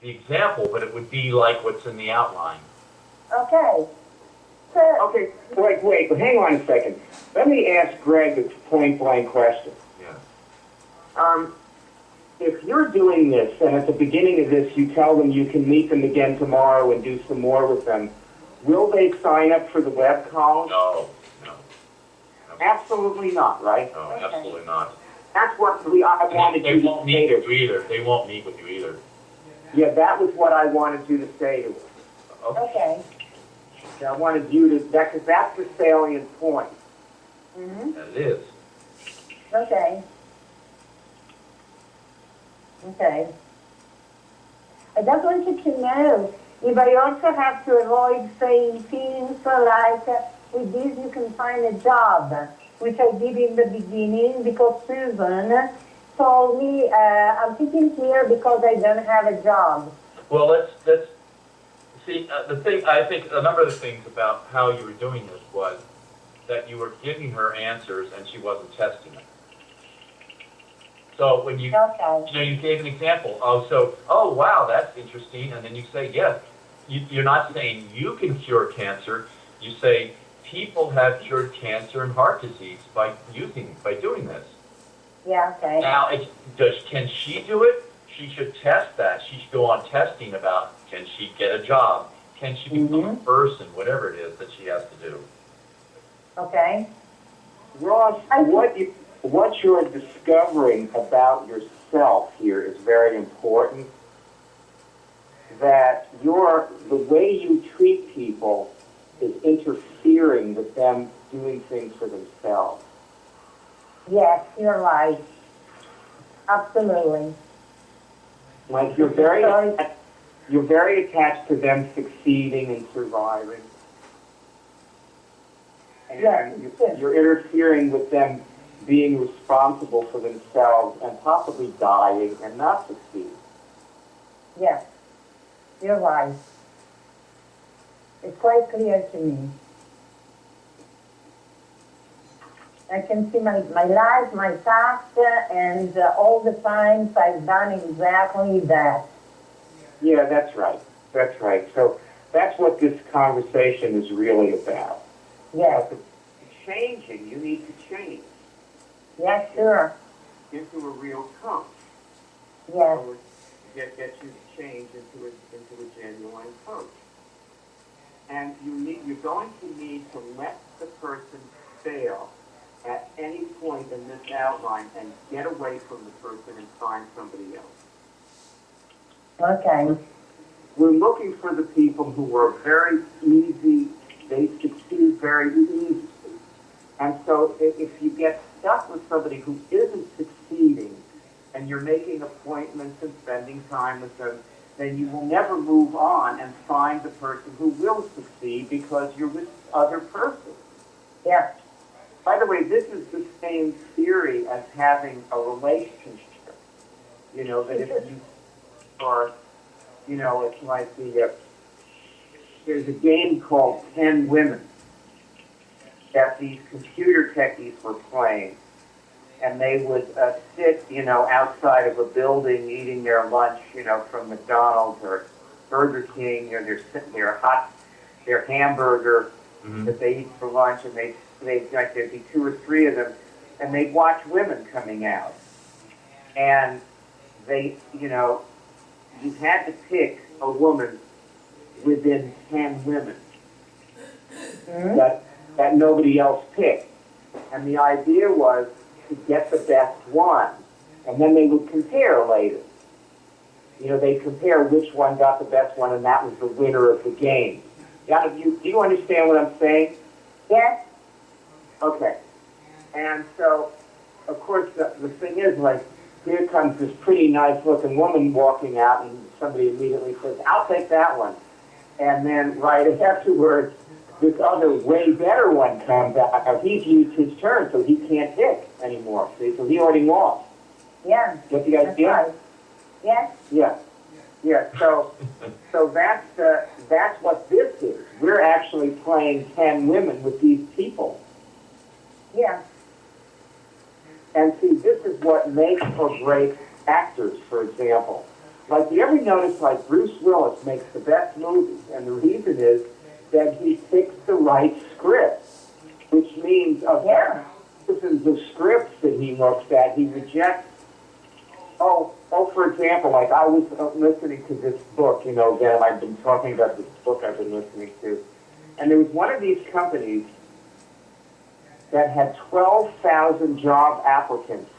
the example, but it would be like what's in the outline. Okay. So, Okay, wait, but hang on a second. Let me ask Greg a point-blank question. Yes. If you're doing this, and at the beginning of this you tell them you can meet them again tomorrow and do some more with them, will they sign up for the web college? No. Absolutely not, right? No, absolutely not. That's what I wanted They you to won't say meet to with you either. They won't meet with you either. Yeah, that was what I wanted you to say to her. okay. I wanted you to, because that's the salient point. Mm-hmm. That is. Okay. Okay. I just wanted to know if I also have to avoid saying things like, with this you can find a job, which I did in the beginning because Susan told me I'm sitting here because I don't have a job. Well, let's see. The thing, I think a number of the things about how you were doing this was that you were giving her answers and she wasn't testing them. So when you, you gave an example. Oh, wow, that's interesting. And then you say, yes. You're not saying you can cure cancer. You say people have cured cancer and heart disease by doing this. Yeah, okay. Now, can she do it? She should test that. She should go on testing about, can she get a job? Can she become a person? Whatever it is that she has to do. Okay. Ross, what you're discovering about yourself here is very important. That the way you treat people is interfering with them doing things for themselves. Yes, you're right. Absolutely. Like you're very attached to them succeeding and surviving. And yes, you're interfering with them being responsible for themselves and possibly dying and not succeeding. Yes, you're right. It's quite clear to me. I can see my life, my past, and all the times I've done exactly that. Yeah, that's right. That's right. So that's what this conversation is really about. Yes. Changing, you need to change. Yes, sure. Into a real coach. Yes. So get you to change into a genuine coach. And you're going to need to let the person fail at any point in this outline and get away from the person and find somebody else. Okay. We're looking for the people who are very easy, they succeed very easily. And so if you get stuck with somebody who isn't succeeding and you're making appointments and spending time with them, then you will never move on and find the person who will succeed because you're with this other person. Yeah. By the way, this is the same theory as having a relationship. You know, that if you are, you know, it's like there's a game called 10 Women that these computer techies were playing. And they would sit, you know, outside of a building eating their lunch, you know, from McDonald's or Burger King, or their hamburger that they eat for lunch, and there'd be 2 or 3 of them, and they'd watch women coming out. And they, you know, you had to pick a woman within 10 women that nobody else picked. And the idea was to get the best one. And then they would compare later. You know, they'd compare which one got the best one, and that was the winner of the game. Do you understand what I'm saying? Yes. Okay. And so, of course, the thing is, like, here comes this pretty nice-looking woman walking out, and somebody immediately says, I'll take that one. And then right afterwards, this other way better one comes out. Now, he's used his turn, so he can't pick anymore. See? So he already lost. Yeah. Get the idea? Right. Yes. Yeah. Yeah. So that's what this is. We're actually playing 10 women with these people. Yeah. And see, this is what makes or breaks actors, for example. Like, you ever notice, like, Bruce Willis makes the best movies, and the reason is that he picks the right script, which means of thousands of scripts that he looks at, he rejects. For example, like, I was listening to this book, again, I've been talking about this book I've been listening to, and there was one of these companies that had 12,000 job applicants,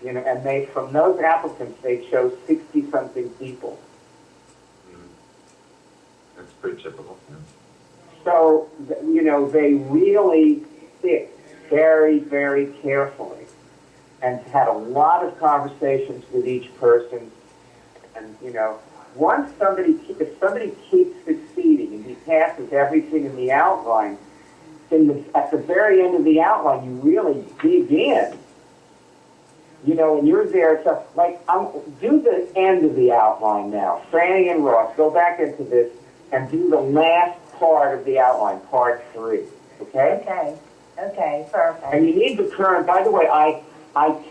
and from those applicants, they chose 60-something people. That's pretty typical. Yeah. So, they really picked very, very carefully and had a lot of conversations with each person. And, if somebody keeps succeeding and he passes everything in the outline, at the very end of the outline, you really dig in. And you're there. So, do the end of the outline now. Franny and Ross, go back into this and do the last part of the outline, part 3. Okay? Okay, perfect. And you need the current. By the way, I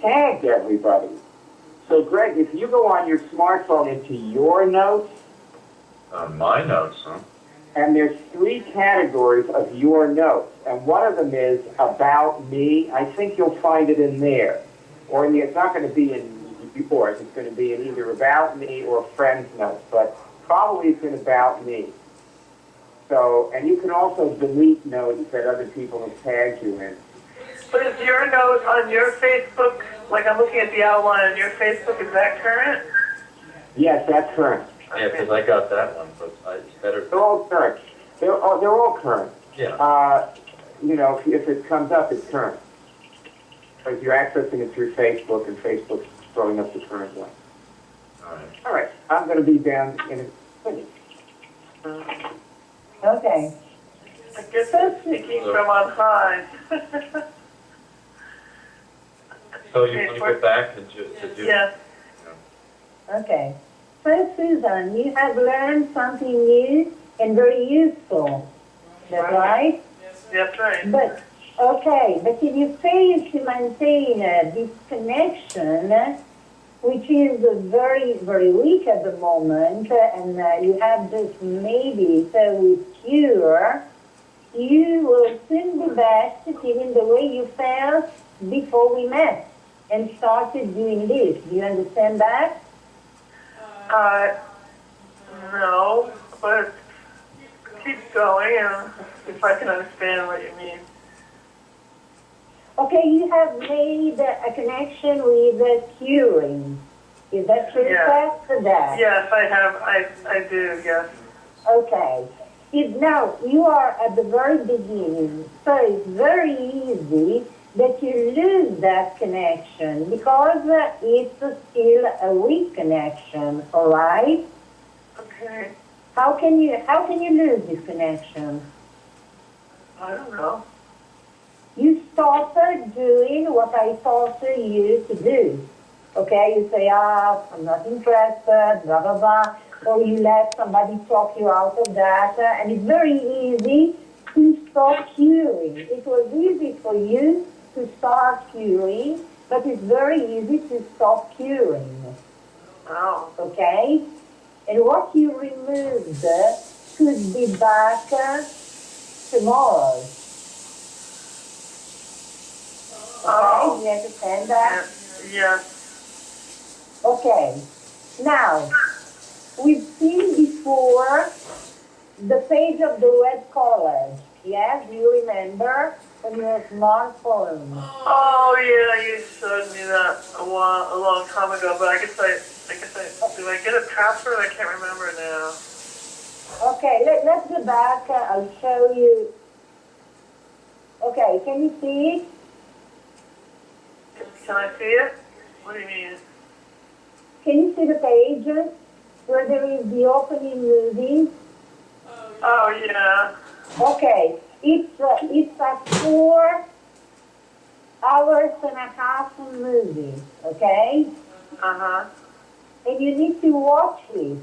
tagged everybody. So, Greg, if you go on your smartphone into your notes. My notes, huh? And there's 3 categories of your notes. And one of them is about me. I think you'll find it in there. Or it's not going to be in yours. It's going to be in either about me or friends notes. But probably it's in about me. So, and you can also delete notes that other people have tagged you in. But is your note on your Facebook, like I'm looking at the outline on your Facebook, is that current? Yes, that's current. Yeah, because I got that one, but it's better. They're all current. They're all current. Yeah. If it comes up, it's current. Because you're accessing it through Facebook, and Facebook's throwing up the current one. All right. I'm going to be down in a minute. Okay. I guess I'm speaking from on high. So you want to go back and to do? Yes. Okay. So, Susan, you have learned something new and very useful. That's right? That's right. But can you fail to maintain this connection, which is very, very weak at the moment, and you have this maybe, so with cure, you will soon be back to feeling the way you felt before we met and started doing this. Do you understand that? No, but keep going and if I can understand what you mean. Okay, you have made a connection with curing. Is that true? Yes. That? Yes, I have. I do, yes. Okay. Now, you are at the very beginning, so it's very easy that you lose that connection because it's still a weak connection, all right? Okay. How can you lose this connection? I don't know. You started doing what I taught you to do. Okay, you say, I'm not interested, blah, blah, blah, or you let somebody talk you out of that, and it's very easy to stop curing. It was easy for you to start curing, but it's very easy to stop curing. Oh. Okay? And what you removed could be back tomorrow. Okay, you understand that? Yes. Okay. Now, we've seen before the page of the Red College. Yes, do you remember? On your smartphone. Oh yeah, you showed me that a long time ago. But I guess do I get a password? I can't remember now. Okay, let's go back. I'll show you. Okay, can you see it? Can I see it? What do you mean? Can you see the page where there is the opening movie? Oh yeah. Okay, it's a 4 hours and a half movie. Okay. Uh-huh. And you need to watch it.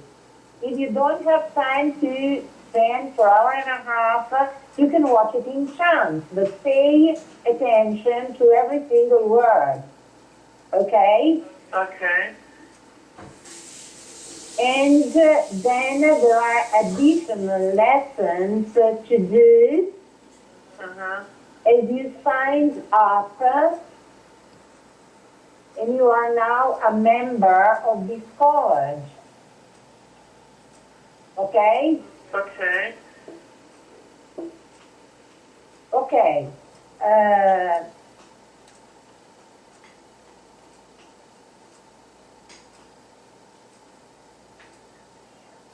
If you don't have time to spend for hour and a half, you can watch it in chunks, but pay attention to every single word. Okay? Okay. And then there are additional lessons to do Uh-huh. as you signed up and you are now a member of this college. Okay? Okay. Okay.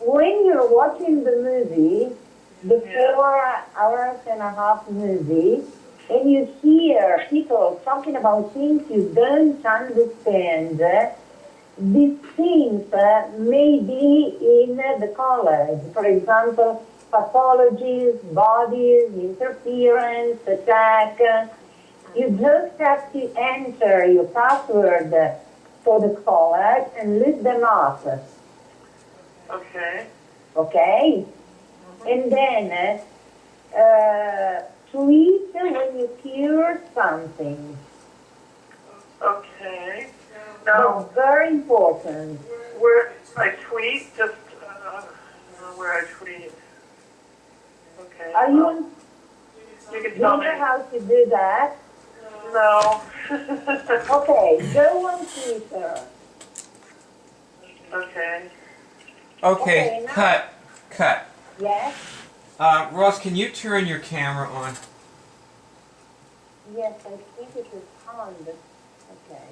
When you're watching the movie, the 4 hours and a half movie, and you hear people talking about things you don't understand, these things may be in the college. For example, pathologies, bodies, interference, attack. You just have to enter your password for the college and look them up. Okay. Okay? And then tweet when you hear something. Okay. That's Now, very important. where I tweet, just where I tweet. Okay. Are you, You can do tell you me. know how to do that? No. Okay, go on Twitter. Okay. Okay, now- cut. Yes? Ross, can you turn your camera on? Yes, I think it is on. Okay.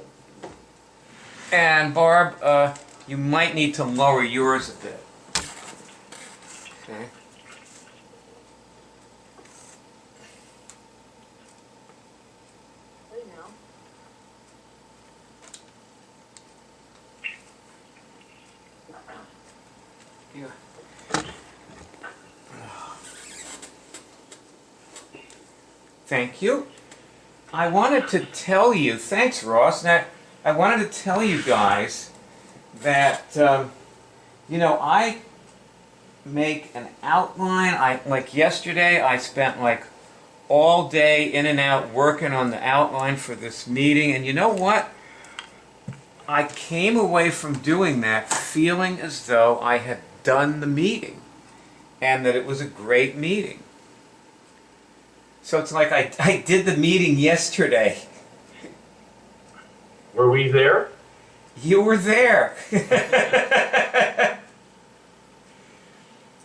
And Barb, you might need to lower yours a bit. Okay. Wait now. Yeah. Thank you. I wanted to tell you, thanks Ross, that I wanted to tell you guys that, you know, I make an outline. Like yesterday, I spent like all day in and out working on the outline for this meeting, and you know what? I came away from doing that feeling as though I had done the meeting and that it was a great meeting. So it's like I did the meeting yesterday. Were we there? You were there.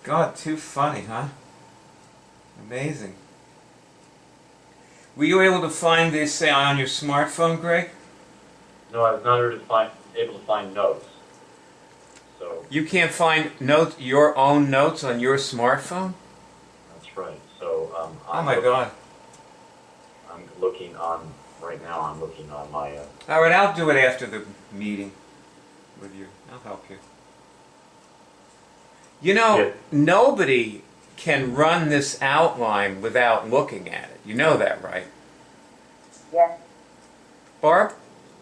God, too funny, huh? Amazing. Were you able to find this on your smartphone, Greg? No, I was not able to find notes. So You can't find notes, your own notes on your smartphone? that's right. So Oh my God. I'm looking on right now. I'm looking on my. All right, I'll do it after the meeting with you. I'll help you. You know, Yeah. nobody can run this outline without looking at it. You know that, right? Yes. Barb,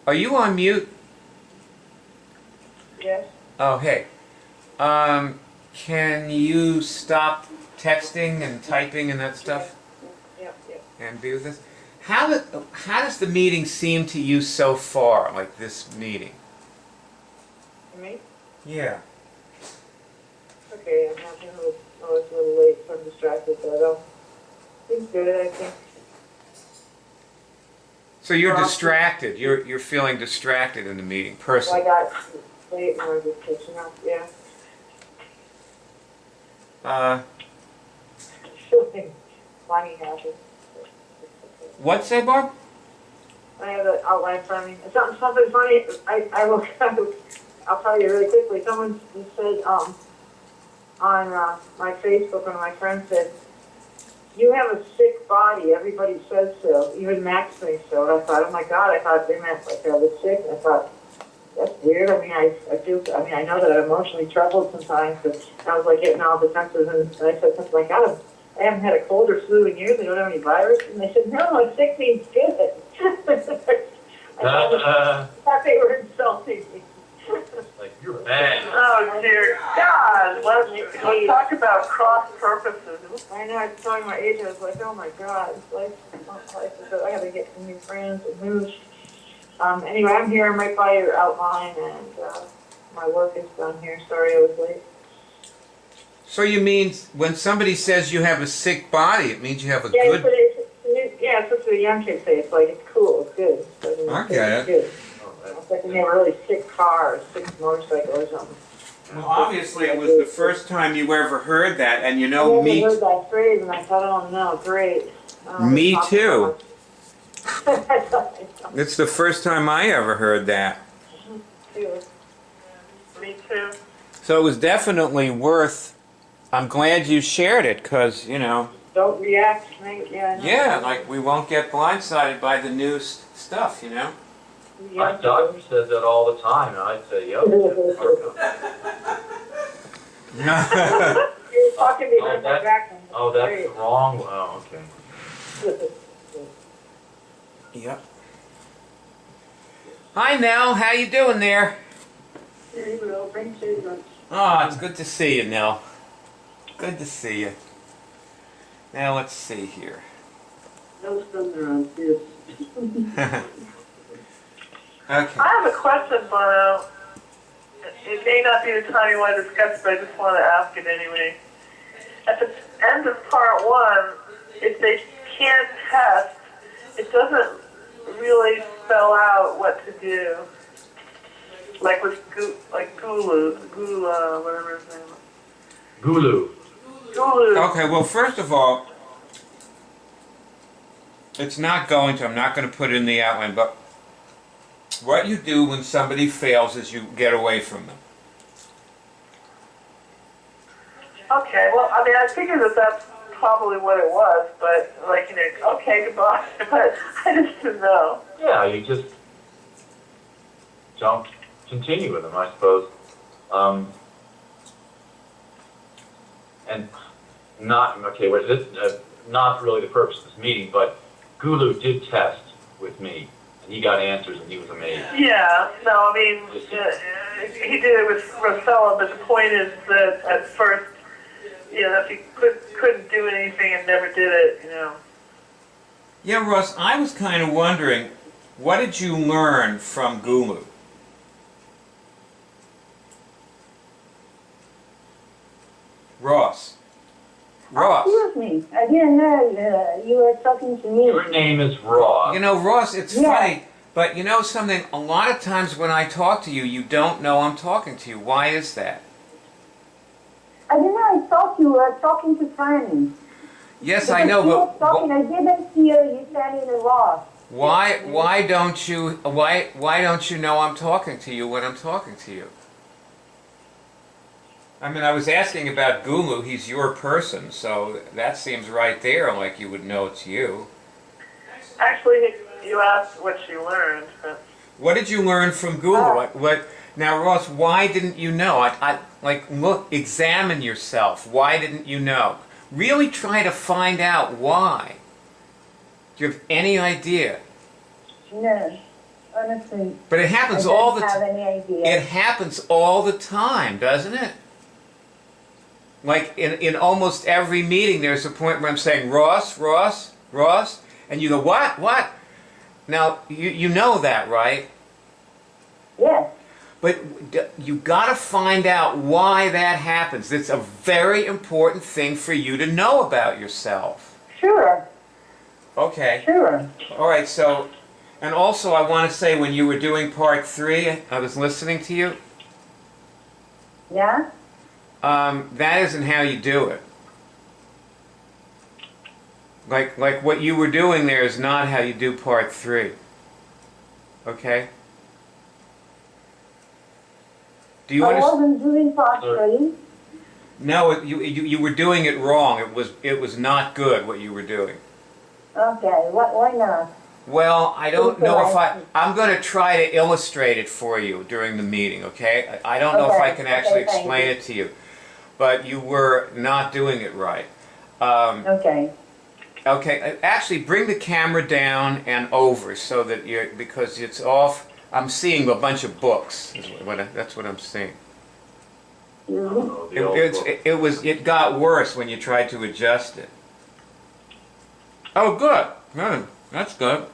are you on mute? Yes. Oh, hey. Can you stop texting and typing and that stuff Yep. Yep. and be with us? How does the meeting seem to you so far, like this meeting? Me? Yeah. Okay, I'm not gonna. Oh, it's a little late, so I'm distracted. So seems good, I think. So you're Well, distracted. You're feeling distracted in the meeting, I personally. got late and I was just catching up. Yeah. Something funny happened. What say, Barb? I have an outline for me. Something funny. I will. I'll tell you really quickly. Someone just said on my Facebook, one of my friends said, "You have a sick body. Everybody says so. Even Max thinks so." And I thought, oh my God! I thought they meant like I was sick. And I thought, that's weird. I mean, I feel. I mean, I know that I'm emotionally troubled sometimes, but I was like getting all defensive, and I said something like, "God, I haven't had a cold or flu in years. I don't have any virus." And they said, "No, sick means good." I thought they were insulting me. Like you're bad. Oh dear God! Let's talk about cross purposes. I know. I was telling my age. I was like, oh my God, life is. I got to get some new friends and move. Anyway, I'm here. I'm right by your outline, and my work is done here. Sorry I was late. So you mean when somebody says you have a sick body, it means you have a Yeah, good... but it's what the young kids say. It's like, it's cool, it's good. It's like, I get it. it's good. It's like when you have a really sick car or sick motorcycle or something. Well, obviously it was the first time you ever heard that, and you know I me... heard that phrase and I thought, oh no, great. Me too. It's the first time I ever heard that. Me too. So it was definitely worth... I'm glad you shared it, because, you know... Don't react. Yeah, Yeah, like we won't get blindsided by the new stuff, you know? My doctor says that all the time, and I'd say, yo. You're talking behind my back. Oh, that's the wrong one. Oh, okay. Yep. Hi, Nell. How you doing there? Very well. Thanks very much. Oh, it's good to see you, Nell. Good to see you. Now, let's see here. No thunder on this. Okay. I have a question, Bono. It may not be the time you want to discuss, but I just want to ask it anyway. At the end of part one, if they can't test, it doesn't really spell out what to do. Like with Gula, whatever his name is. Gulu. Gulu. Okay, well, first of all, it's not going to, I'm not going to put it in the outline, but what you do when somebody fails is you get away from them. Okay, well, I mean, I figured that that's probably what it was, but, like, you know, okay, goodbye, but I just didn't know. Yeah, you just don't continue with them, I suppose. And not, okay, well, this, not really the purpose of this meeting, but Gulu did test with me, and he got answers, and he was amazed. Yeah, no, I mean, he did it with Rosella, but the point is that at first, you know, if he couldn't do anything and never did it, you know. Yeah, Russ, I was kind of wondering, what did you learn from Gulu? Ross. Excuse me. I didn't know you were talking to me. Your name is Ross. You know, Ross, it's Yeah. funny, but you know something? A lot of times when I talk to you, you don't know I'm talking to you. Why is that? I didn't know. I thought you were talking to Franny. Yes, I know, but Talking, I didn't hear you saying the Ross. why don't you know I'm talking to you when I'm talking to you? I mean, I was asking about Gulu. He's your person, so that seems right there like you would know it's you. Actually, you asked what she learned, but What did you learn from Gulu? Now, Ross, why didn't you know? Look, examine yourself. Why didn't you know? Really try to find out why. Do you have any idea? No, honestly. But it happens I all the don't have time. any idea. It happens all the time, doesn't it? Like in almost every meeting, there's a point where I'm saying, Ross, Ross, Ross, and you go, what? Now, you know that, right? Yes. But you got to find out why that happens. It's a very important thing for you to know about yourself. Sure. Okay. Sure. All right, so, and also I want to say when you were doing part 3, I was listening to you. Yeah? That isn't how you do it. Like what you were doing there is not how you do part 3. Okay? Do you I understand? wasn't doing part 3. No, you were doing it wrong. It was not good what you were doing. Okay, why not? Well, I don't know if I'm going to try to illustrate it for you during the meeting, okay? I don't know if I can actually explain it to you. But you were not doing it right. Okay. Okay, actually bring the camera down and over so that because it's off. I'm seeing a bunch of books. That's what I'm seeing. Oh, the old book. It got worse when you tried to adjust it. Oh, good. That's good.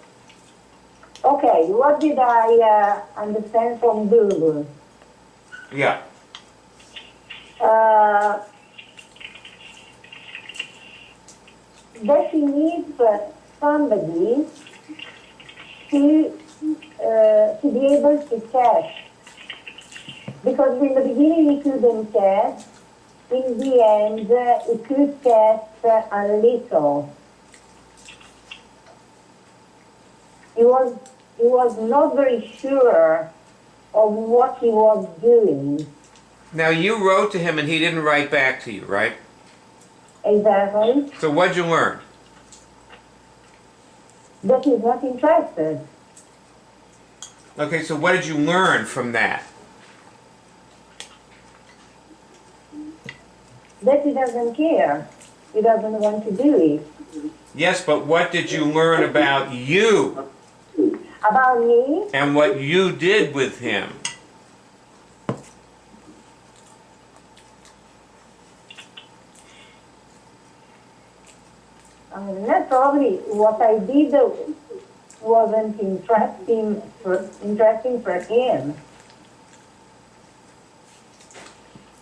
Okay, what did I understand from Google? Yeah. That he needs somebody to be able to catch. Because in the beginning he couldn't catch. In the end, he could catch a little. He was not very sure of what he was doing. Now you wrote to him and he didn't write back to you, right? Exactly. So what'd you learn? That he's not interested. Okay, so what did you learn from that? That he doesn't care. He doesn't want to do it. Yes, but what did you learn about you About me, and what you did with him? Not probably what I did wasn't interesting for him.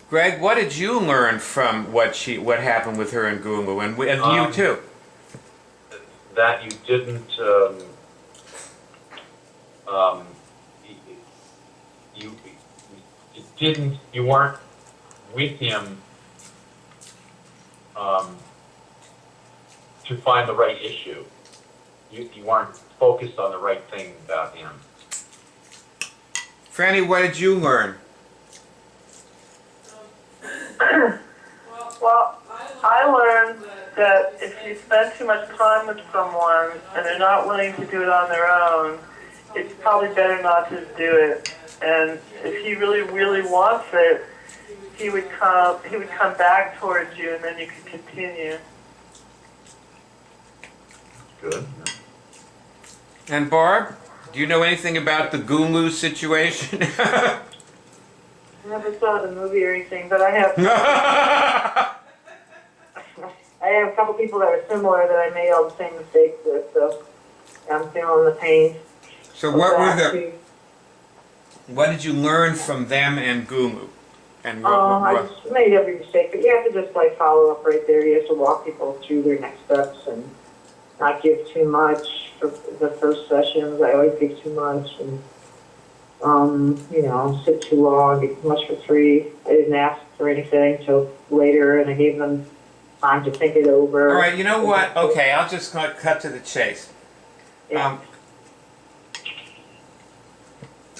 Greg, what did you learn from what happened with her in Gulu, and you too? That you didn't, you weren't with him to find the right issue. You weren't focused on the right thing about him. Franny, what did you learn? Well, I learned that if you spend too much time with someone and they're not willing to do it on their own, it's probably better not to do it. And if he really, really wants it, he would come back towards you, and then you could continue. Good. And Barb, do you know anything about the Gulu situation? I never saw the movie or anything, but I have a couple people that are similar that I made all the same mistakes with, so I'm feeling the pain. So of what that, were the? too. What did you learn from them and Gulu? And I just made every mistake, but you have to just like follow up right there. You have to walk people through their next steps and not give too much for the first sessions. I always give too much and sit too long, get too much for free. I didn't ask for anything until later, and I gave them time to think it over. all right, you know what? Okay, I'll just cut to the chase. Yeah.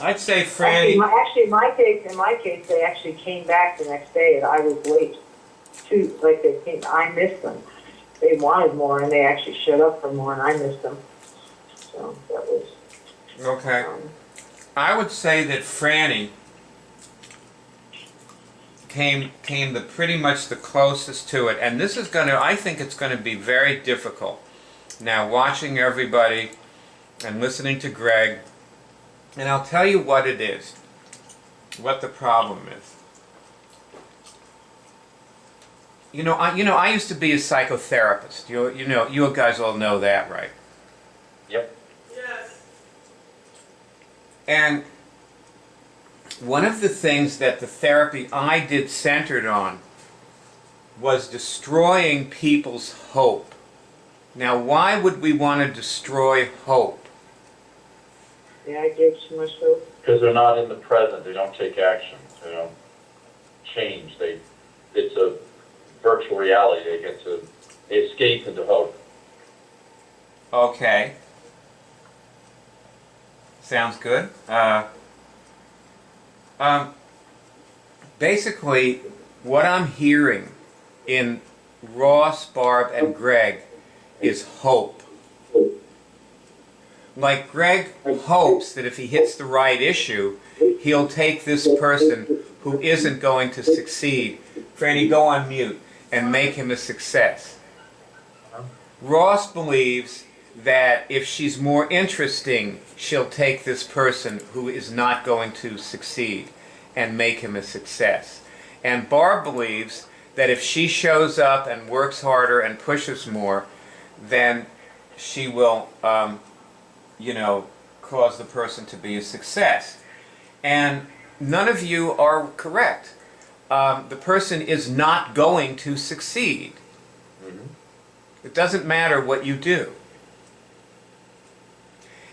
I'd say Franny. Actually, in my case, they actually came back the next day, and I was late. I missed them. They wanted more, and they actually showed up for more, and I missed them. So that was Okay. I would say that Franny came pretty much the closest to it, and this is I think it's gonna be very difficult. Now, watching everybody and listening to Greg, and I'll tell you what it is, what the problem is. I used to be a psychotherapist. You guys all know that, right? Yep. And one of the things that the therapy I did centered on was destroying people's hope. Now, why would we want to destroy hope? yeah, I gave too much hope. Because they're not in the present. They don't take action. They don't change. It's a virtual reality. They escape into hope. Okay. Sounds good. Basically, what I'm hearing in Ross, Barb, and Greg is hope. Like Greg hopes that if he hits the right issue, he'll take this person who isn't going to succeed, Franny, go on mute, and make him a success. Ross believes that if she's more interesting, she'll take this person who is not going to succeed and make him a success. And Barb believes that if she shows up and works harder and pushes more, then she will, cause the person to be a success. And none of you are correct. The person is not going to succeed. It doesn't matter what you do.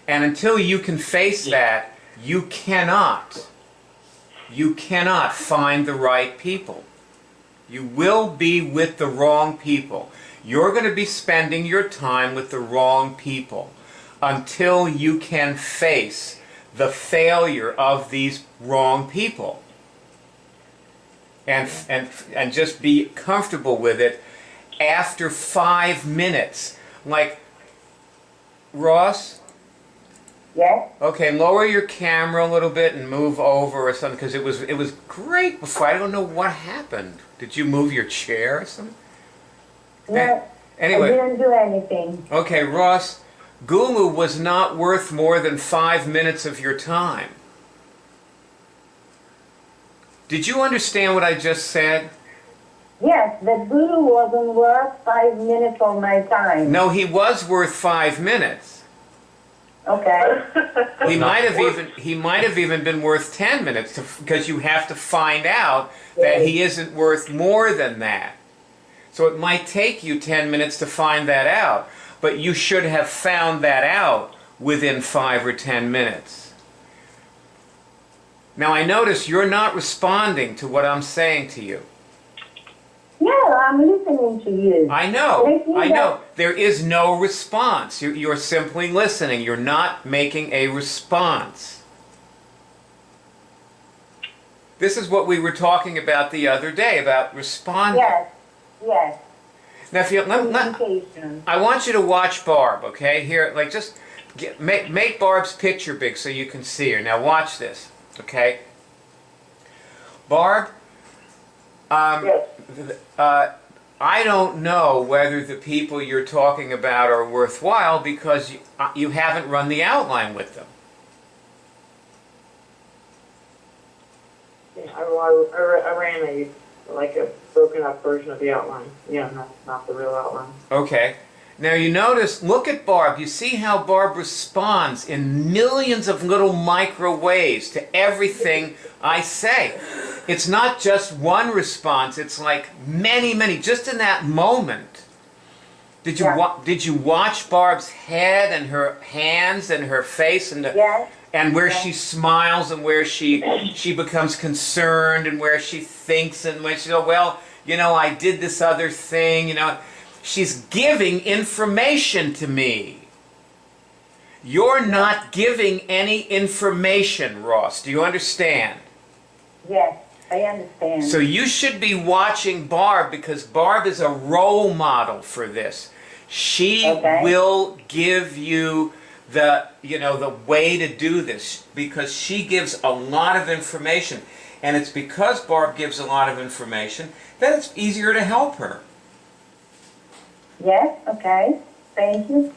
And until you can face that, you cannot find the right people. You will be with the wrong people. You're going to be spending your time with the wrong people until you can face the failure of these wrong people. And just be comfortable with it after 5 minutes. Like, Ross? Yes? Okay, lower your camera a little bit and move over or something, because it was great before. I don't know what happened. Did you move your chair or something? No, Anyway. I didn't do anything. Okay, Ross, Gulu was not worth more than 5 minutes of your time. Did you understand what I just said? Yes, the guru wasn't worth 5 minutes of my time. No, he was worth 5 minutes. Okay. He might have even been worth 10 minutes, because you have to find out that he isn't worth more than that. So it might take you 10 minutes to find that out, but you should have found that out within 5 or 10 minutes. Now I notice you're not responding to what I'm saying to you. Yeah, I'm listening to you. I know. There is no response. You're simply listening. You're not making a response. This is what we were talking about the other day, about responding. Yes. Now, if you, I want you to watch Barb, okay? Here, like, just make Barb's picture big so you can see her. Now, watch this, okay? Barb, Yes. I don't know whether the people you're talking about are worthwhile because you haven't run the outline with them. Yeah, I ran a broken up version of the outline. Yeah, not the real outline. Okay. Now you notice, look at Barb. You see how Barb responds in millions of little micro ways to everything I say. It's not just one response. It's like many, many. Just in that moment. Did you watch Barb's head and her hands and her face and and where she smiles and where she becomes concerned and where she thinks and when she goes, well, you know, I did this other thing, you know. She's giving information to me. You're not giving any information, Ross. Do you understand? Yes, I understand. So you should be watching Barb because Barb is a role model for this. She will give you the way to do this because she gives a lot of information. And it's because Barb gives a lot of information that it's easier to help her. Yes, okay. Thank you.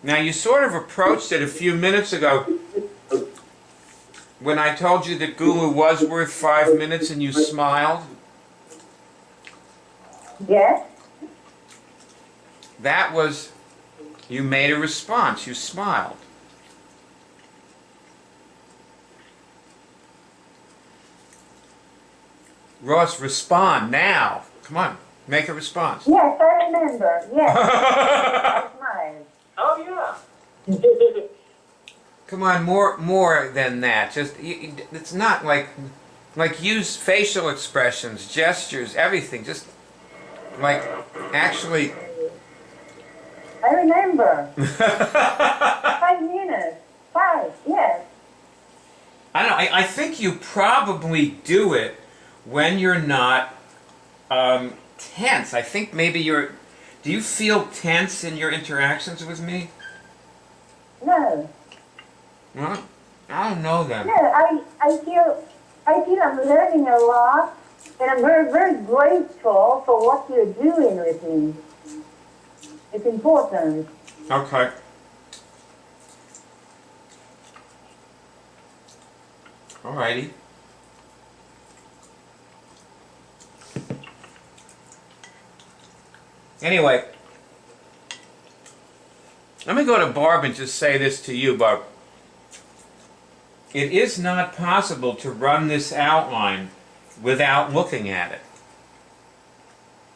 Now you sort of approached it a few minutes ago when I told you that Gulu was worth 5 minutes and you smiled. Yes. That was, you made a response, you smiled. Ross, respond now. Come on, make a response. Yes, I remember. Yes. I smiled. Oh, yeah. Come on, more than that. Just, it's not like use facial expressions, gestures, everything. Just, like, actually... I remember. 5 minutes. 5, yes. I don't know, I think you probably do it when you're not tense. I think maybe you're... Do you feel tense in your interactions with me? No. Well, I don't know then. No, I feel I'm learning a lot, and I'm very, very grateful for what you're doing with me. It's important. Okay. Alrighty. Anyway, let me go to Barb and just say this to you, Barb. It is not possible to run this outline without looking at it.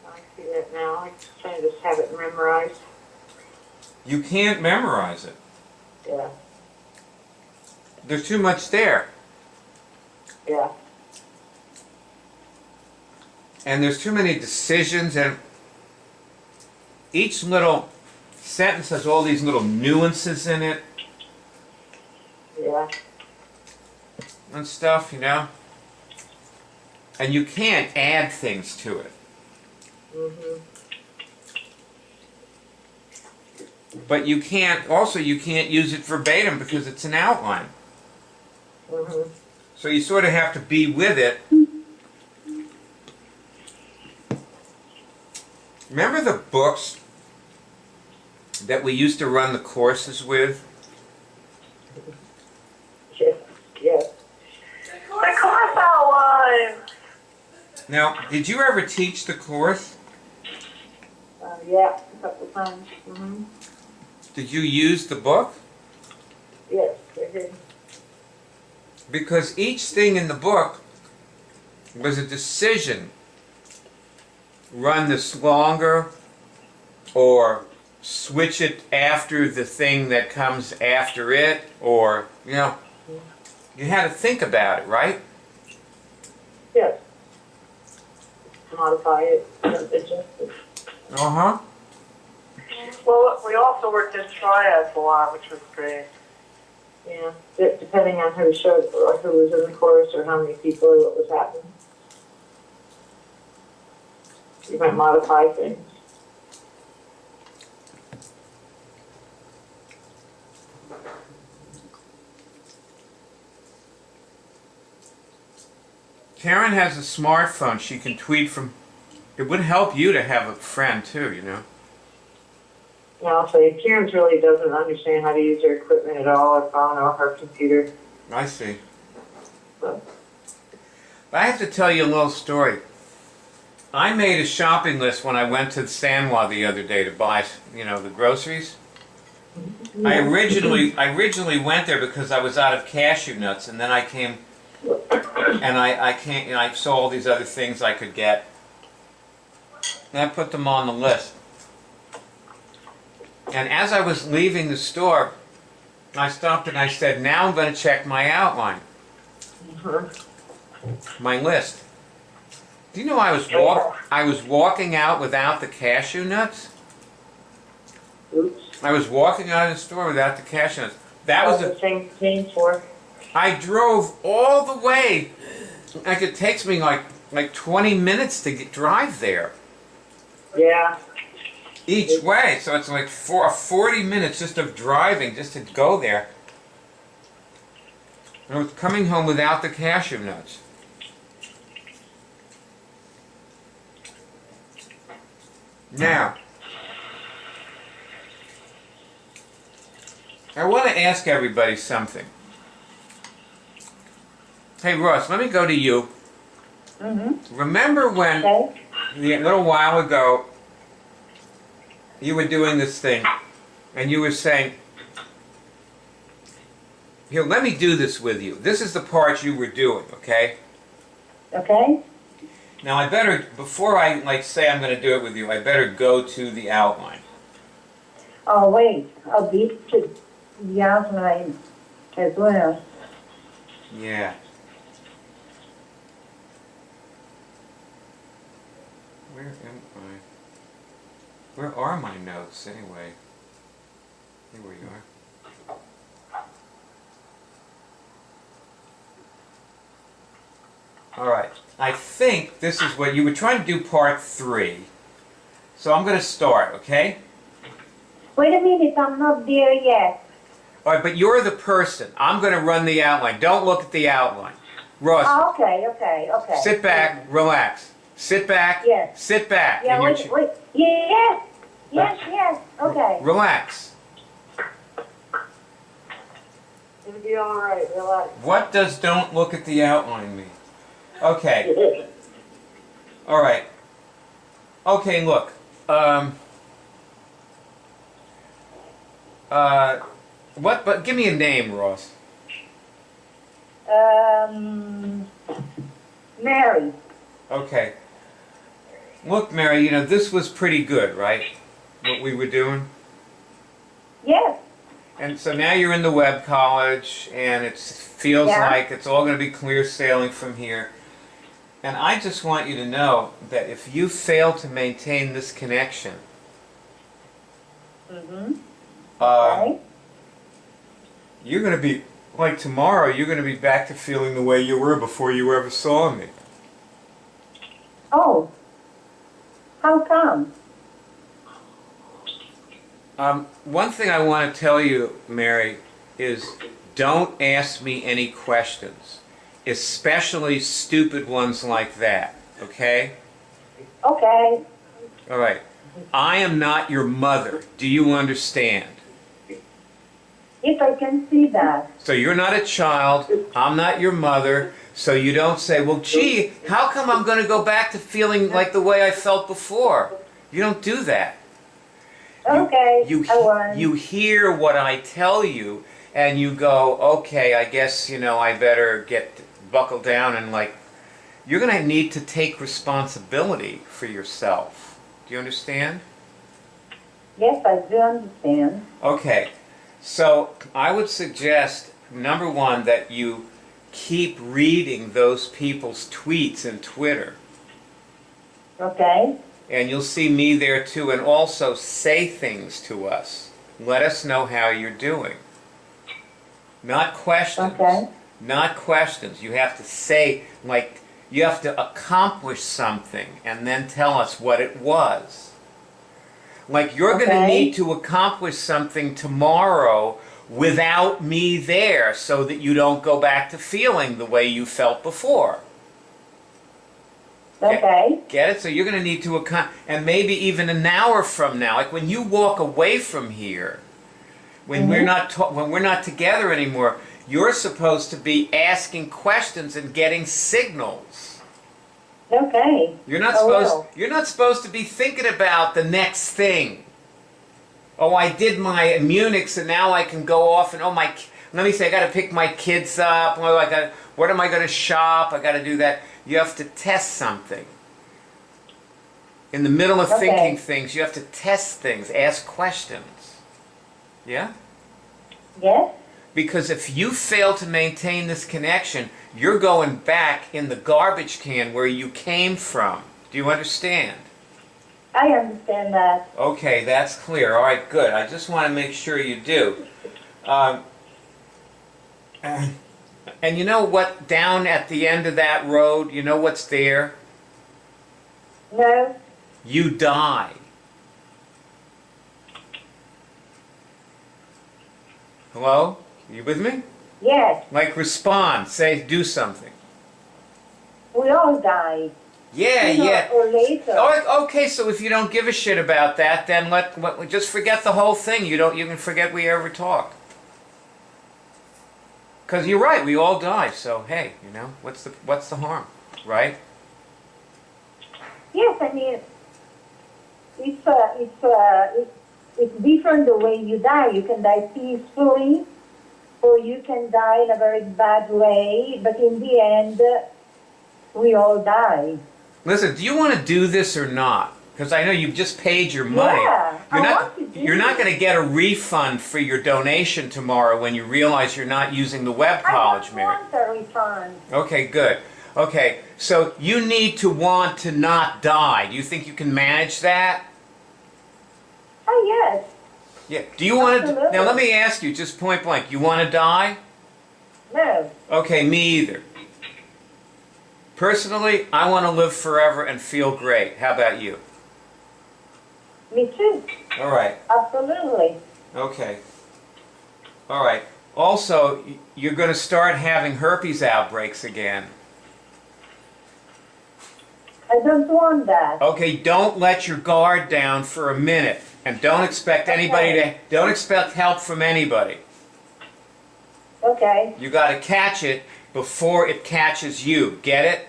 I see that now. I try to just have it memorized. You can't memorize it. Yeah. There's too much there. Yeah. And there's too many decisions, and each little sentence has all these little nuances in it Yeah. and stuff, you know? And you can't add things to it. Mhm. But you can't use it verbatim because it's an outline. Mhm. So you sort of have to be with it. Remember the books that we used to run the courses with? Yeah. Yeah. The course outline. Now, did you ever teach the course? Yeah. A couple times. Mhm. Did you use the book? Yes. I did. Because each thing in the book was a decision. Run this longer, or switch it after the thing that comes after it, or, you know, you had to think about it, right? Yes. Modify it. Adjust it. Uh-huh. Well, we also worked in triads a lot, which was great. Yeah. Depending on who showed or who was in the course or how many people or what was happening. You might modify things. Karen has a smartphone. She can tweet from... It would help you to have a friend, too, you know? Now, I'll say, Karen really doesn't understand how to use her equipment at all, her phone or her computer. I see. So, I have to tell you a little story. I made a shopping list when I went to Sanwa the other day to buy, you know, the groceries. I originally went there because I was out of cashew nuts, and then I came, and I saw all these other things I could get, and I put them on the list. And as I was leaving the store, I stopped and I said, "Now I'm going to check my outline, my list." Do you know I was walking out without the cashew nuts? oops. I was walking out of the store without the cashew nuts. That was the same thing for. I drove all the way. Like it takes me like 20 minutes to drive there Yeah. each way. So it's like 40 minutes just of driving just to go there. And I was coming home without the cashew nuts. Now, I want to ask everybody something. Hey, Ross, let me go to you. Mm-hmm. Remember when, Okay. a little while ago, you were doing this thing, and you were saying, here, let me do this with you. This is the part you were doing, okay? Okay. Now, I better, before I, say I'm going to do it with you, I better go to the outline. Oh, wait. I'll beat to the outline as well. Yeah. Where am I? Where are my notes, anyway? Here we are. All right. I think this is what you were trying to do, part 3. So I'm going to start, okay? Wait a minute. I'm not there yet. All right, but you're the person. I'm going to run the outline. Don't look at the outline. Ross, Oh, okay. sit back, relax. Sit back, Yes. sit back. Yeah, in your wait. Yes. Okay. Relax. It'll be all right. Relax. What does don't look at the outline mean? Okay. All right. Okay, look. um, what? But give me a name, Ross. Mary. Okay. Look, Mary, this was pretty good, right? What we were doing? Yes. And so now you're in the web college, and it feels Yeah. like it's all going to be clear sailing from here. And I just want you to know that if you fail to maintain this connection, Mm-hmm. Okay. you're going to be, like tomorrow, you're going to be back to feeling the way you were before you ever saw me. Oh. How come? One thing I want to tell you, Mary, is don't ask me any questions, especially stupid ones like that, okay? Okay. All right. I am not your mother. Do you understand? If I can see that. So you're not a child. I'm not your mother. So you don't say, well, gee, how come I'm going to go back to feeling like the way I felt before? You don't do that. Okay. I won't. You hear what I tell you, and you go, okay, I guess, I better get buckled down and you're going to need to take responsibility for yourself. Do you understand? Yes, I do understand. Okay. So I would suggest, number one, that you keep reading those people's tweets and Twitter. Okay. And you'll see me there too, and also say things to us. Let us know how you're doing. Not questions. Okay. Not questions. You have to say, you have to accomplish something and then tell us what it was. You're going to need to accomplish something tomorrow without me there so that you don't go back to feeling the way you felt before. Okay. Get it? So you're going to need to and maybe even an hour from now, like when you walk away from here, when we're not together anymore, you're supposed to be asking questions and getting signals. Okay. You're not supposed to be thinking about the next thing. Oh, I did my Munichs and now I can go off and let me say I got to pick my kids up. What am I going to shop? I got to do that. You have to test something. In the middle of thinking things, you have to test things, ask questions. Yeah? Yes. Because if you fail to maintain this connection, you're going back in the garbage can where you came from. Do you understand? I understand that. Okay, that's clear. All right, good. I just want to make sure you do. And you know what, down at the end of that road, you know what's there? No. You die. Hello? You with me? Yes. Respond. Say, do something. We all die. Yeah, Sooner yeah. or later. Oh, okay, so if you don't give a shit about that, then just forget the whole thing. You can forget we ever talked. Because you're right, we all die. So hey, what's the harm, right? Yes, I mean, it's different the way you die. You can die peacefully, or you can die in a very bad way. But in the end, we all die. Listen, do you want to do this or not? Because I know you've just paid your money. Yeah, You're not going to get a refund for your donation tomorrow when you realize you're not using the web college, Mary. I don't want a refund. Okay, good. Okay, so you need to want to not die. Do you think you can manage that? Oh, yes. Yeah. Do you want to? Absolutely. Now let me ask you, just point blank. You want to die? No. Okay, me either. Personally, I want to live forever and feel great. How about you? Me too. All right. Absolutely. Okay. All right. Also, you're going to start having herpes outbreaks again. I don't want that. Okay, don't let your guard down for a minute, and don't expect don't expect help from anybody. Okay. You got to catch it before it catches you. Get it?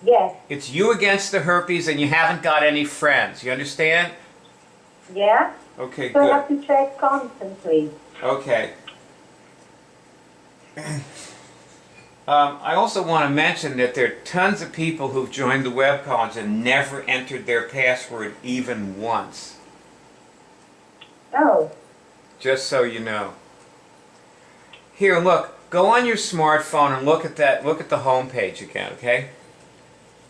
Yes. It's you against the herpes, and you haven't got any friends. You understand? Yeah? Okay, So I good. have to check constantly. Okay. I also want to mention that there are tons of people who've joined the web college and never entered their password even once. Oh, Just so you know. Here, look. Go on your smartphone and look at that. Look at the home page again, okay?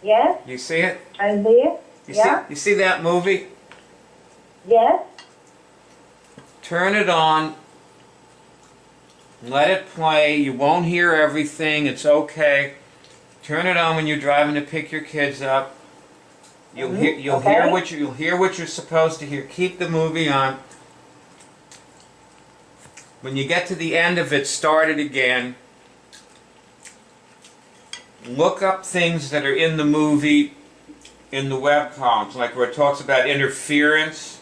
yes, You see it? I'm there. You Yeah. see? You see that movie? Yes. Turn it on. Let it play. You won't hear everything. It's okay. Turn it on when you're driving to pick your kids up. You'll hear. You'll hear what you'll hear what you're supposed to hear. Keep the movie on. When you get to the end of it, start it again. Look up things that are in the movie in the web columns, like where it talks about interference,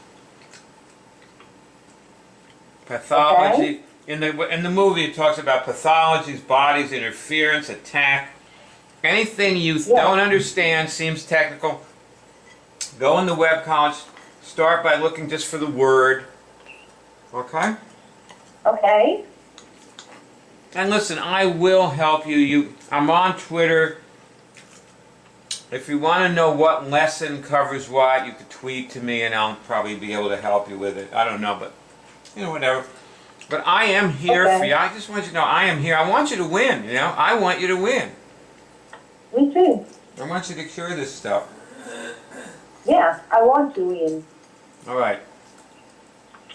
pathology. Okay. In the movie, it talks about pathologies, bodies, interference, attack. Anything you don't understand, seems technical, go in the web college. Start by looking just for the word. Okay? Okay. And listen, I will help you. I'm on Twitter. If you want to know what lesson covers what, you could tweet to me and I'll probably be able to help you with it. I don't know, but, whatever. But I am here for you. I just want you to know I am here. I want you to win, I want you to win. Me too. I want you to cure this stuff. Yeah, I want to win. All right.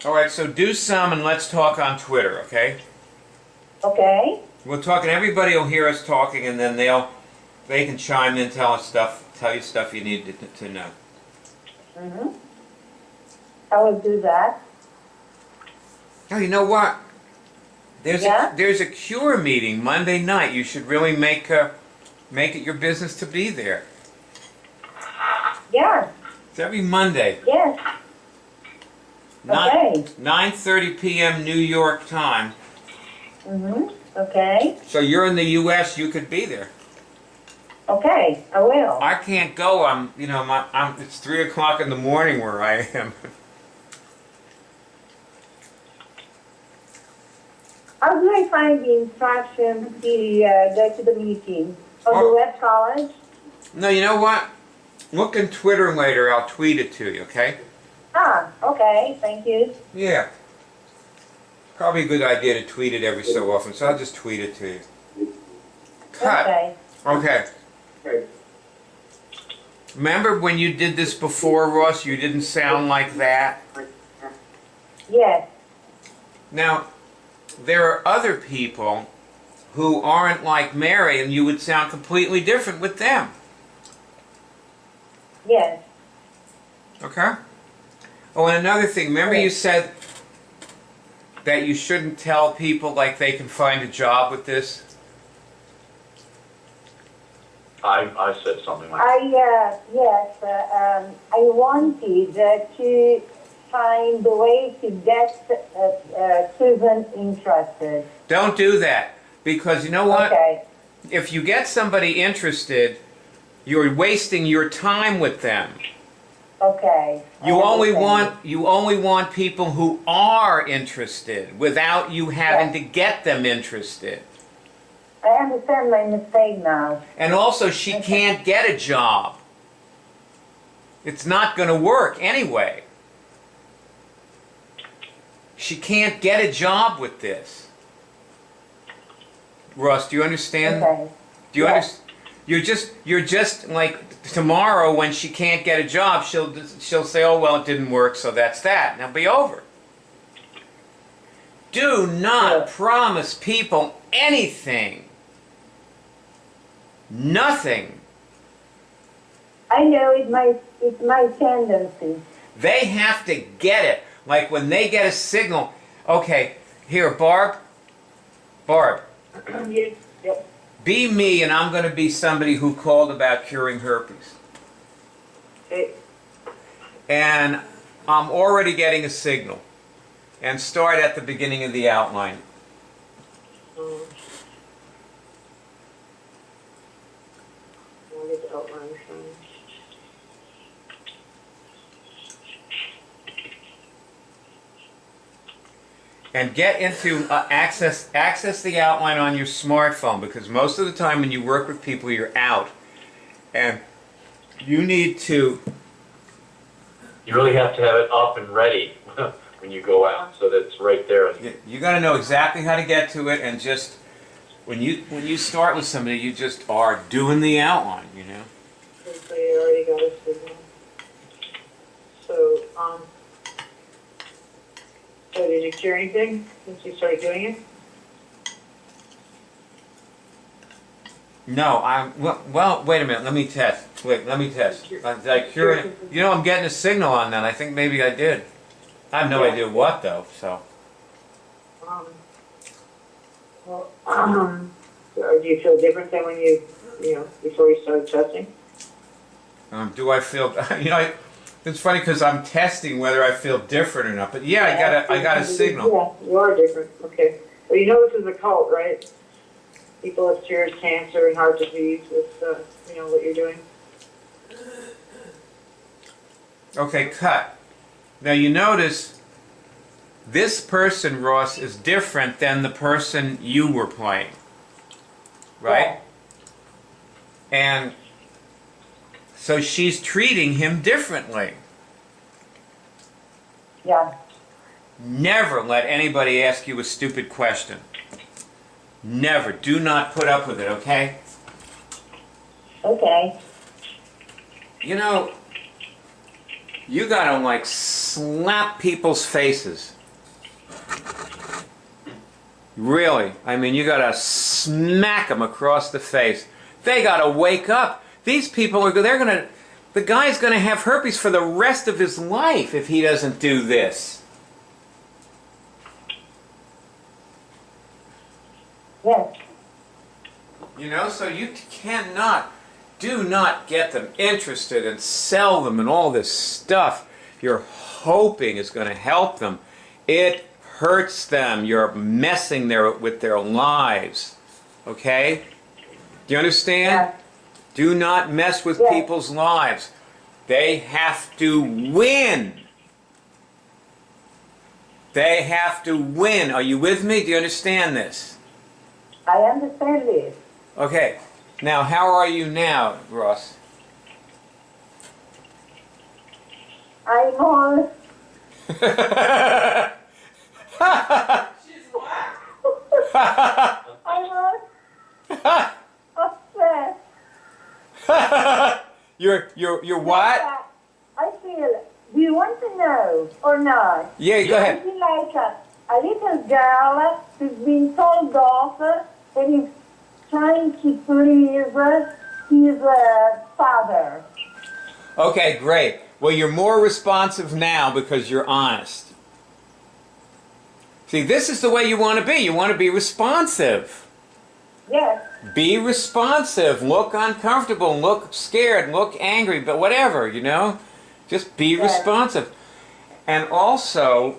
All right, so do some and let's talk on Twitter, okay? Okay. We'll talk and everybody will hear us talking and then they can chime in, tell you stuff you need to know. Mm-hmm. I will do that. Oh, you know what? There's Yeah? there's a cure meeting Monday night. You should really make it your business to be there. Yeah. It's every Monday. Yes. Okay. 9:30 p.m. New York time. Mm-hmm. Okay. So you're in the U.S. You could be there. Okay, I will. I can't go. It's 3 o'clock in the morning where I am. How do I find the instructions to go to the meeting? On the web college? No, you know what? Look in Twitter later. I'll tweet it to you, okay? Ah, okay, thank you. Yeah. Probably a good idea to tweet it every so often, so I'll just tweet it to you. Cut. Okay. Okay. Remember when you did this before, Ross? You didn't sound like that? Yes. Now, there are other people who aren't like Mary, and you would sound completely different with them. Yes. Okay? Oh, and another thing. Remember you said that you shouldn't tell people like they can find a job with this? I said something like that. I wanted to find the way to get children interested. Don't do that. Because you know what? Okay. If you get somebody interested, you're wasting your time with them. Okay. You only want people who are interested without you having to get them interested. I understand my mistake now. And also, she can't get a job. It's not going to work anyway. She can't get a job with this. Russ, do you understand? Okay. Do you understand? You're just like tomorrow when she can't get a job, she'll say, "Oh well, it didn't work, so that's that." And it'll be over. Do not promise people anything. Nothing. I know it's my tendency. They have to get it. Like when they get a signal. Okay, here, Barb. Yep. Be me, and I'm going to be somebody who called about curing herpes. Okay. And I'm already getting a signal. And start at the beginning of the outline. I'll get the outline. and get into access the outline on your smartphone, because most of the time when you work with people, you're out, and you need to. You really have to have it up and ready when you go out, so that it's right there. You got to know exactly how to get to it, and just when you start with somebody, you just are doing the outline, you know. So you already got a signal. So, so did you cure anything since you started doing it? No, well, wait a minute. Let me test. Wait, let me test. Did I cure it? You know, I'm getting a signal on that. I think maybe I did. I have no idea what, though, so. So do you feel different than when you know, before you started testing? Do I feel, you know, it's funny because I'm testing whether I feel different or not. But yeah, I got a signal. Yeah, you are different. Okay. Well, you know this is a cult, right? People have cured cancer and heart disease with, you know, what you're doing. Okay, cut. Now you notice this person, Ross, is different than the person you were playing. Right? Yeah. And so she's treating him differently. Yeah. Never let anybody ask you a stupid question. Never. Do not put up with it, okay? Okay. You know, you gotta like slap people's faces. Really. I mean, you gotta smack them across the face. They gotta wake up. These people are, the guy's gonna have herpes for the rest of his life if he doesn't do this. Yes. You know, so you do not get them interested and sell them and all this stuff you're hoping is going to help them. It hurts them. You're messing with their lives. Okay? Do you understand? Yes. Do not mess with people's lives. They have to win. They have to win. Are you with me? Do you understand this? I understand this. Okay. Now, how are you now, Ross? I'm on. I'm on. Upset. You're what? I feel. Do you want to know or not? Yeah, go ahead. I feel like a little girl who's been told off and is trying to please his father. Okay, great. Well, you're more responsive now because you're honest. See, this is the way you want to be. You want to be responsive. Yes. Be responsive. Look uncomfortable. Look scared. Look angry. But whatever, you know. Just be responsive. And also,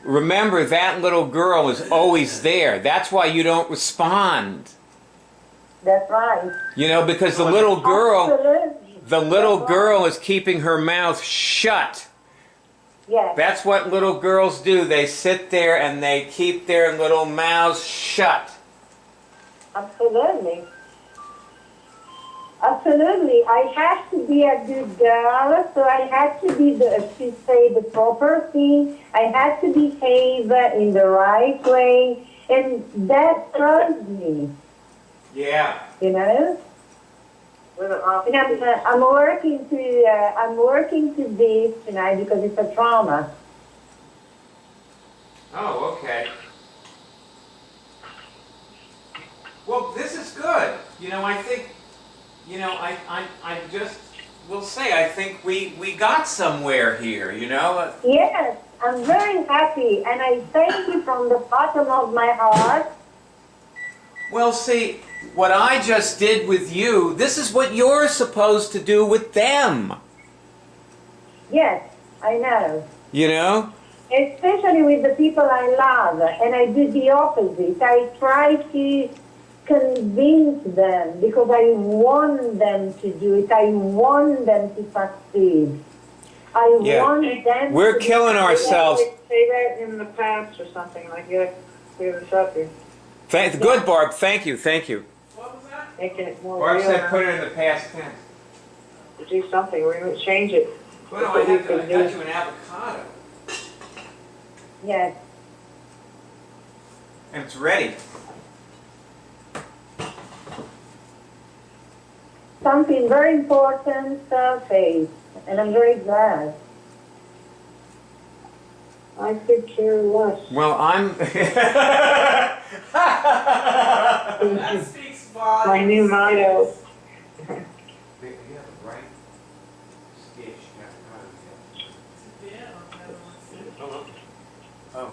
remember that little girl is always there. That's why you don't respond. That's right. You know, because the little girl... Absolutely. The little girl is keeping her mouth shut. Yes. That's what little girls do. They sit there and they keep their little mouths shut. Absolutely. Absolutely. I had to be a good girl, so I had to to say the proper thing. I had to behave in the right way, and that drove me. Yeah. You know. And I'm working to this tonight because it's a trauma. Oh, okay. Well, this is good. You know, I think, you know, I just will say, I think we got somewhere here, you know? Yes, I'm very happy, and I thank you from the bottom of my heart. Well, see, what I just did with you, this is what you're supposed to do with them. Yes, I know. You know? Especially with the people I love, and I do the opposite. I try to convince them because I want them to do it. I want them to succeed. I want them We're to killing ourselves. Say that in the past or something, like you gotta clear this up. You're Good, Barb. Thank you. Thank you. making it more Barb real. said put it in the past tense. To do something, we're gonna change it. Well, no, I got you an avocado. Yes. And it's ready. Something very important, Faith, and I'm very glad. I could care less. Well, I'm... That speaks volumes. My new motto. Oh.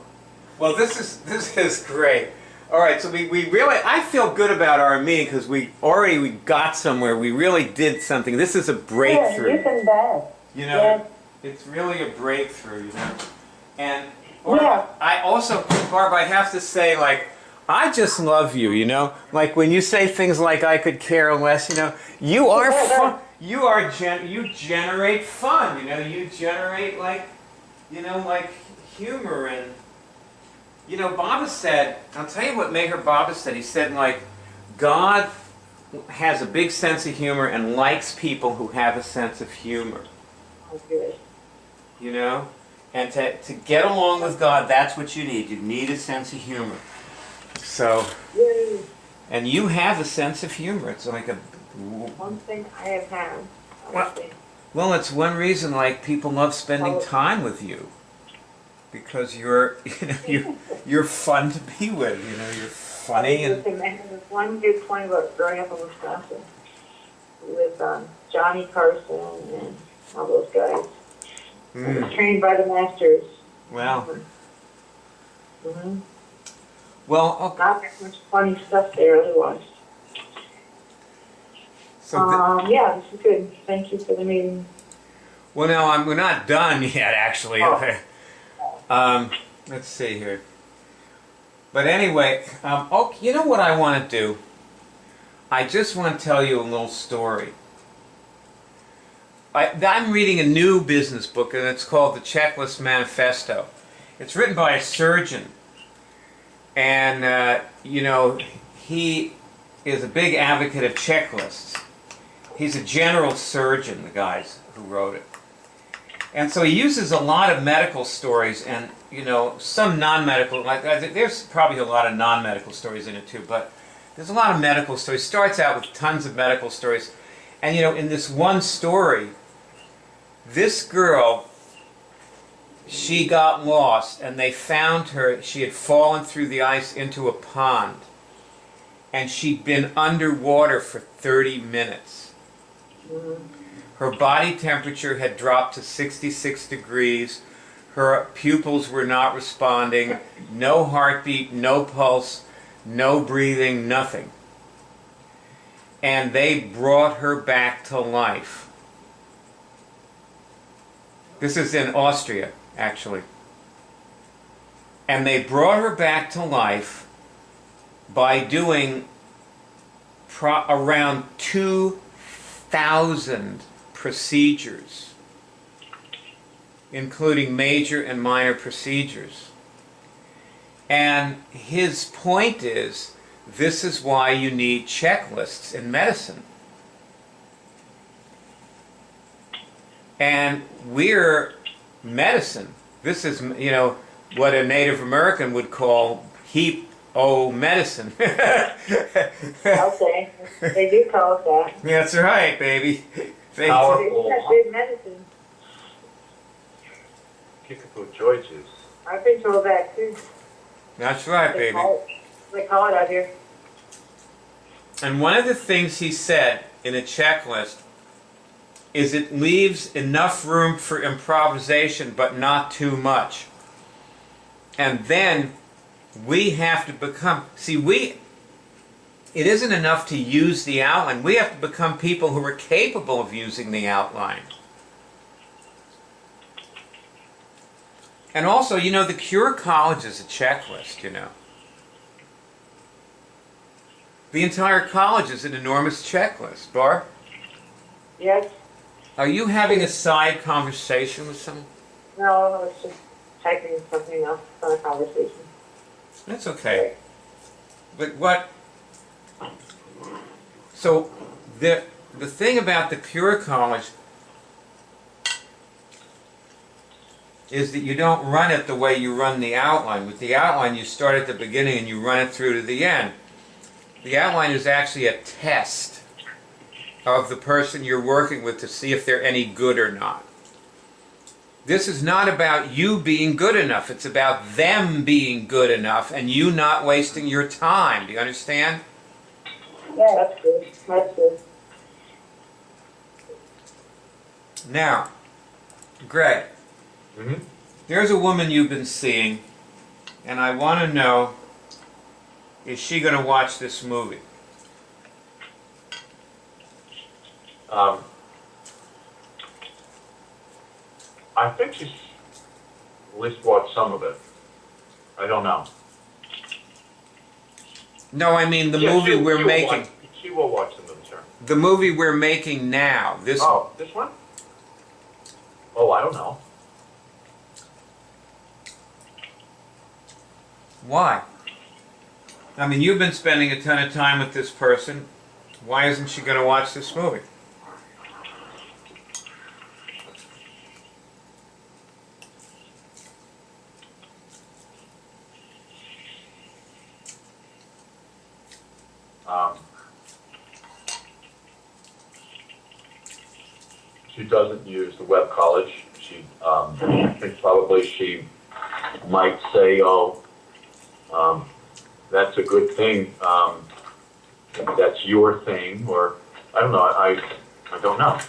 Well, this is great. All right, so we really, I feel good about our meeting because we got somewhere. We really did something. This is a breakthrough. Yes, you can bet. You know, Yes. it's really a breakthrough, you know. And Yeah. I also, Barb, I have to say, like, I just love you, you know. Like when you say things like "I could care less," you know, you are fun. You generate fun, you know. You generate like humor and. You know, Baba said, I'll tell you what Maher Baba said. He said, like, God has a big sense of humor and likes people who have a sense of humor. Okay. You know? And to get along with God, that's what you need. You need a sense of humor. So, Yay. and you have a sense of humor. It's like a... One thing I have had. Well, it's one reason, like, people love spending time with you. Because you're fun to be with, you know, you're funny and... Listen, I have this one good point about growing up in Wisconsin with Johnny Carson and all those guys. I was trained by the masters. Well, Mm-hmm. well, okay. Not that much funny stuff there otherwise. So yeah, this is good. Thank you for the meeting. well, no, we're not done yet, actually. Oh. Let's see here. But anyway, you know what I want to do? I just want to tell you a little story. I'm reading a new business book, and it's called The Checklist Manifesto. It's written by a surgeon. And, you know, he is a big advocate of checklists. He's a general surgeon, the guys who wrote it. And so he uses a lot of medical stories and, you know, some non-medical, like there's probably a lot of non-medical stories in it too, but there's a lot of medical stories. Starts out with tons of medical stories. And, you know, in this one story, this girl, she got lost and they found her. She had fallen through the ice into a pond. And she'd been underwater for 30 minutes. Her body temperature had dropped to 66 degrees. Her pupils were not responding. No heartbeat, no pulse, no breathing, nothing. And they brought her back to life. This is in Austria, actually. And they brought her back to life by doing around 2,000 procedures, including major and minor procedures. And his point is, this is why you need checklists in medicine. And we're medicine. This is, you know, what a Native American would call medicine. Okay, they do call it that. That's right, baby. They good medicine. Kickapoo joy juice. I've been told that too. That's right, baby. They call it out here. And one of the things he said in a checklist is it leaves enough room for improvisation, but not too much. And then we have to become, it isn't enough to use the outline. We have to become people who are capable of using the outline. And also, you know, the Cure College is a checklist, you know. The entire college is an enormous checklist. Barb? Yes. Are you having a side conversation with someone? No, it's just typing something else on a conversation. That's okay. But what? So the thing about the Pure College is that you don't run it the way you run the outline. With the outline, you start at the beginning and you run it through to the end. The outline is actually a test of the person you're working with to see if they're any good or not. This is not about you being good enough. It's about them being good enough and you not wasting your time. Do you understand? Yes. That's good. That's good. Now, Greg, Mm-hmm. there's a woman you've been seeing, and I want to know, is she going to watch this movie? I think she's at least watched some of it. I don't know. No, I mean the Yeah, movie she we're will making. she will watch some of it, sure. The movie we're making now. This. Oh, this one? Oh, I don't know. Why? I mean, you've been spending a ton of time with this person. Why isn't she going to watch this movie? She doesn't use the web college. I think probably she might say, "Oh, that's a good thing. That's your thing," or I don't know. I don't know.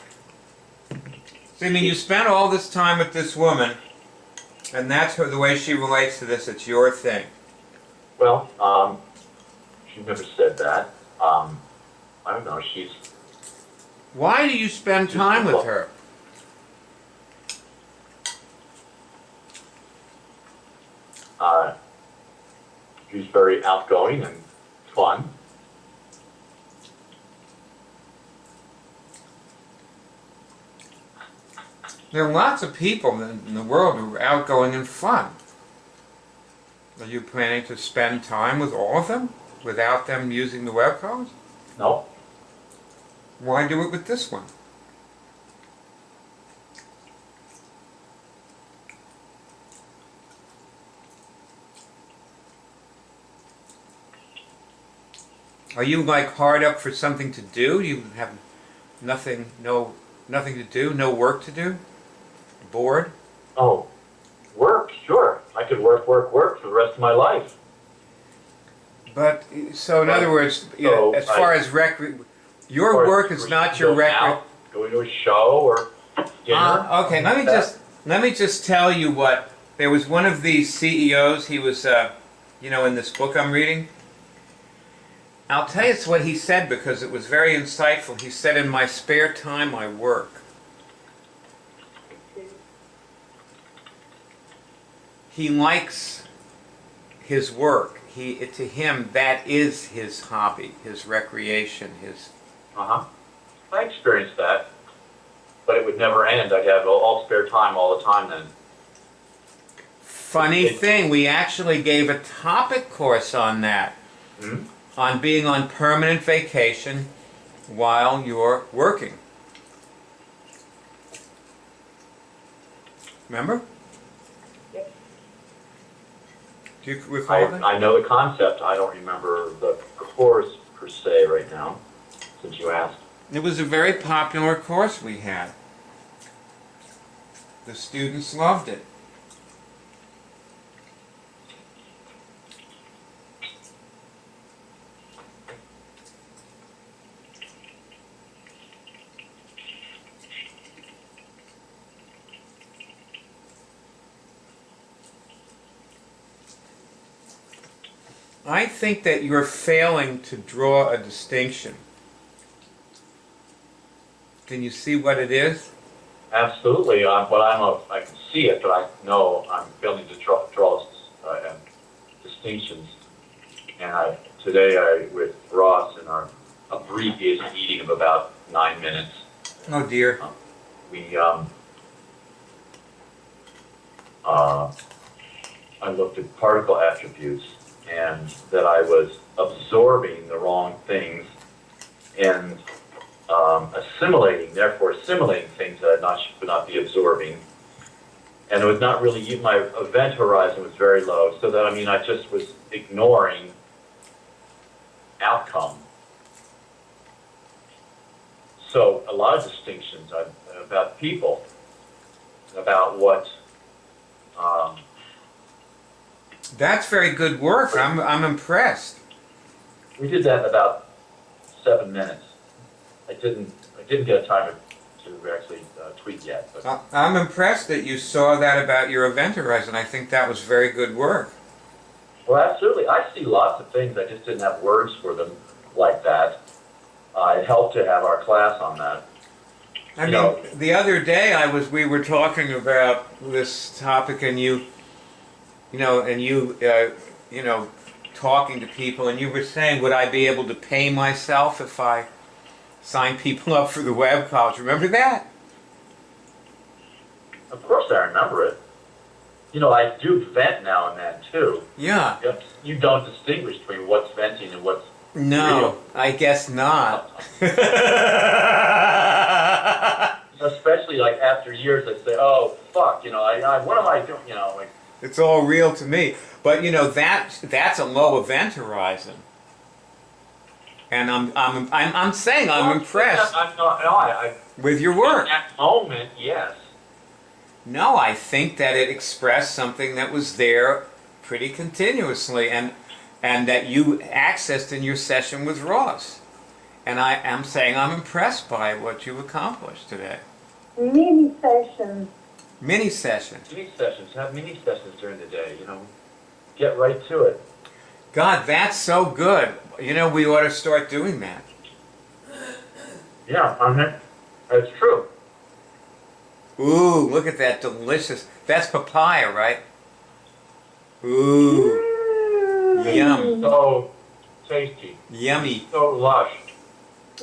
So, I mean, you spent all this time with this woman, and that's the way she relates to this. It's your thing. Well, she never said that. I don't know. She's Why do you spend time with her? she's very outgoing and fun. There are lots of people in the world who are outgoing and fun. Are you planning to spend time with all of them without them using the web college? No, Why do it with this one? Are you like hard up for something to do? You have nothing to do, no work to do? Bored? oh, work, sure. I could work for the rest of my life. But so in other words, you know, as far as your Or work is not your going out, going to a show or dinner. Okay, let me just tell you what. There was one of these CEOs. He was, in this book I'm reading. I'll tell you what he said because it was very insightful. He said, "In my spare time, I work." He likes his work. To him, that is his hobby, his recreation, his. I experienced that, but it would never end. I'd have all spare time all the time then. Funny thing, we actually gave a topic course on that, on being on permanent vacation while you're working. Remember? Yep. Do you recall that? I know the concept. I don't remember the course per se right now, since you asked. It was a very popular course we had. The students loved it. I think that you're failing to draw a distinction. Can you see what it is? Absolutely, I can see it, but I know I'm failing to draw distinctions. And today, with Ross in our abbreviated meeting of about 9 minutes, Oh dear. we I looked at particle attributes and that I was absorbing the wrong things and therefore assimilating things that I should not be absorbing. And it was not really, my event horizon was very low, so that, I just was ignoring outcome. So a lot of distinctions about people, about what. That's very good work. I'm impressed. We did that in about 7 minutes. I didn't get a timer to actually tweet yet. But. I'm impressed that you saw that about your event horizon. I think that was very good work. Well, absolutely. I see lots of things. I just didn't have words for them like that. It helped to have our class on that. The other day we were talking about this topic, and you talking to people, and you were saying, would I be able to pay myself if I sign people up for the web college? Remember that? Of course I remember it. I do vent now and then, too. Yeah. You don't distinguish between what's venting and what's No, real. I guess not. Especially, like, after years, I say, oh, fuck, what am I doing, like... It's all real to me. But, that's a low event horizon. And I'm saying I'm impressed with your work. In that moment, yes. No, I think that it expressed something that was there pretty continuously, and that you accessed in your session with Ross. And I am saying I'm impressed by what you accomplished today. Mini sessions. Mini sessions. Mini sessions. Have mini sessions during the day, Get right to it. God, that's so good. We ought to start doing that. Yeah, that's true. Ooh, look at that delicious. That's papaya, right? Ooh. Yum. So tasty. Yummy. So lush.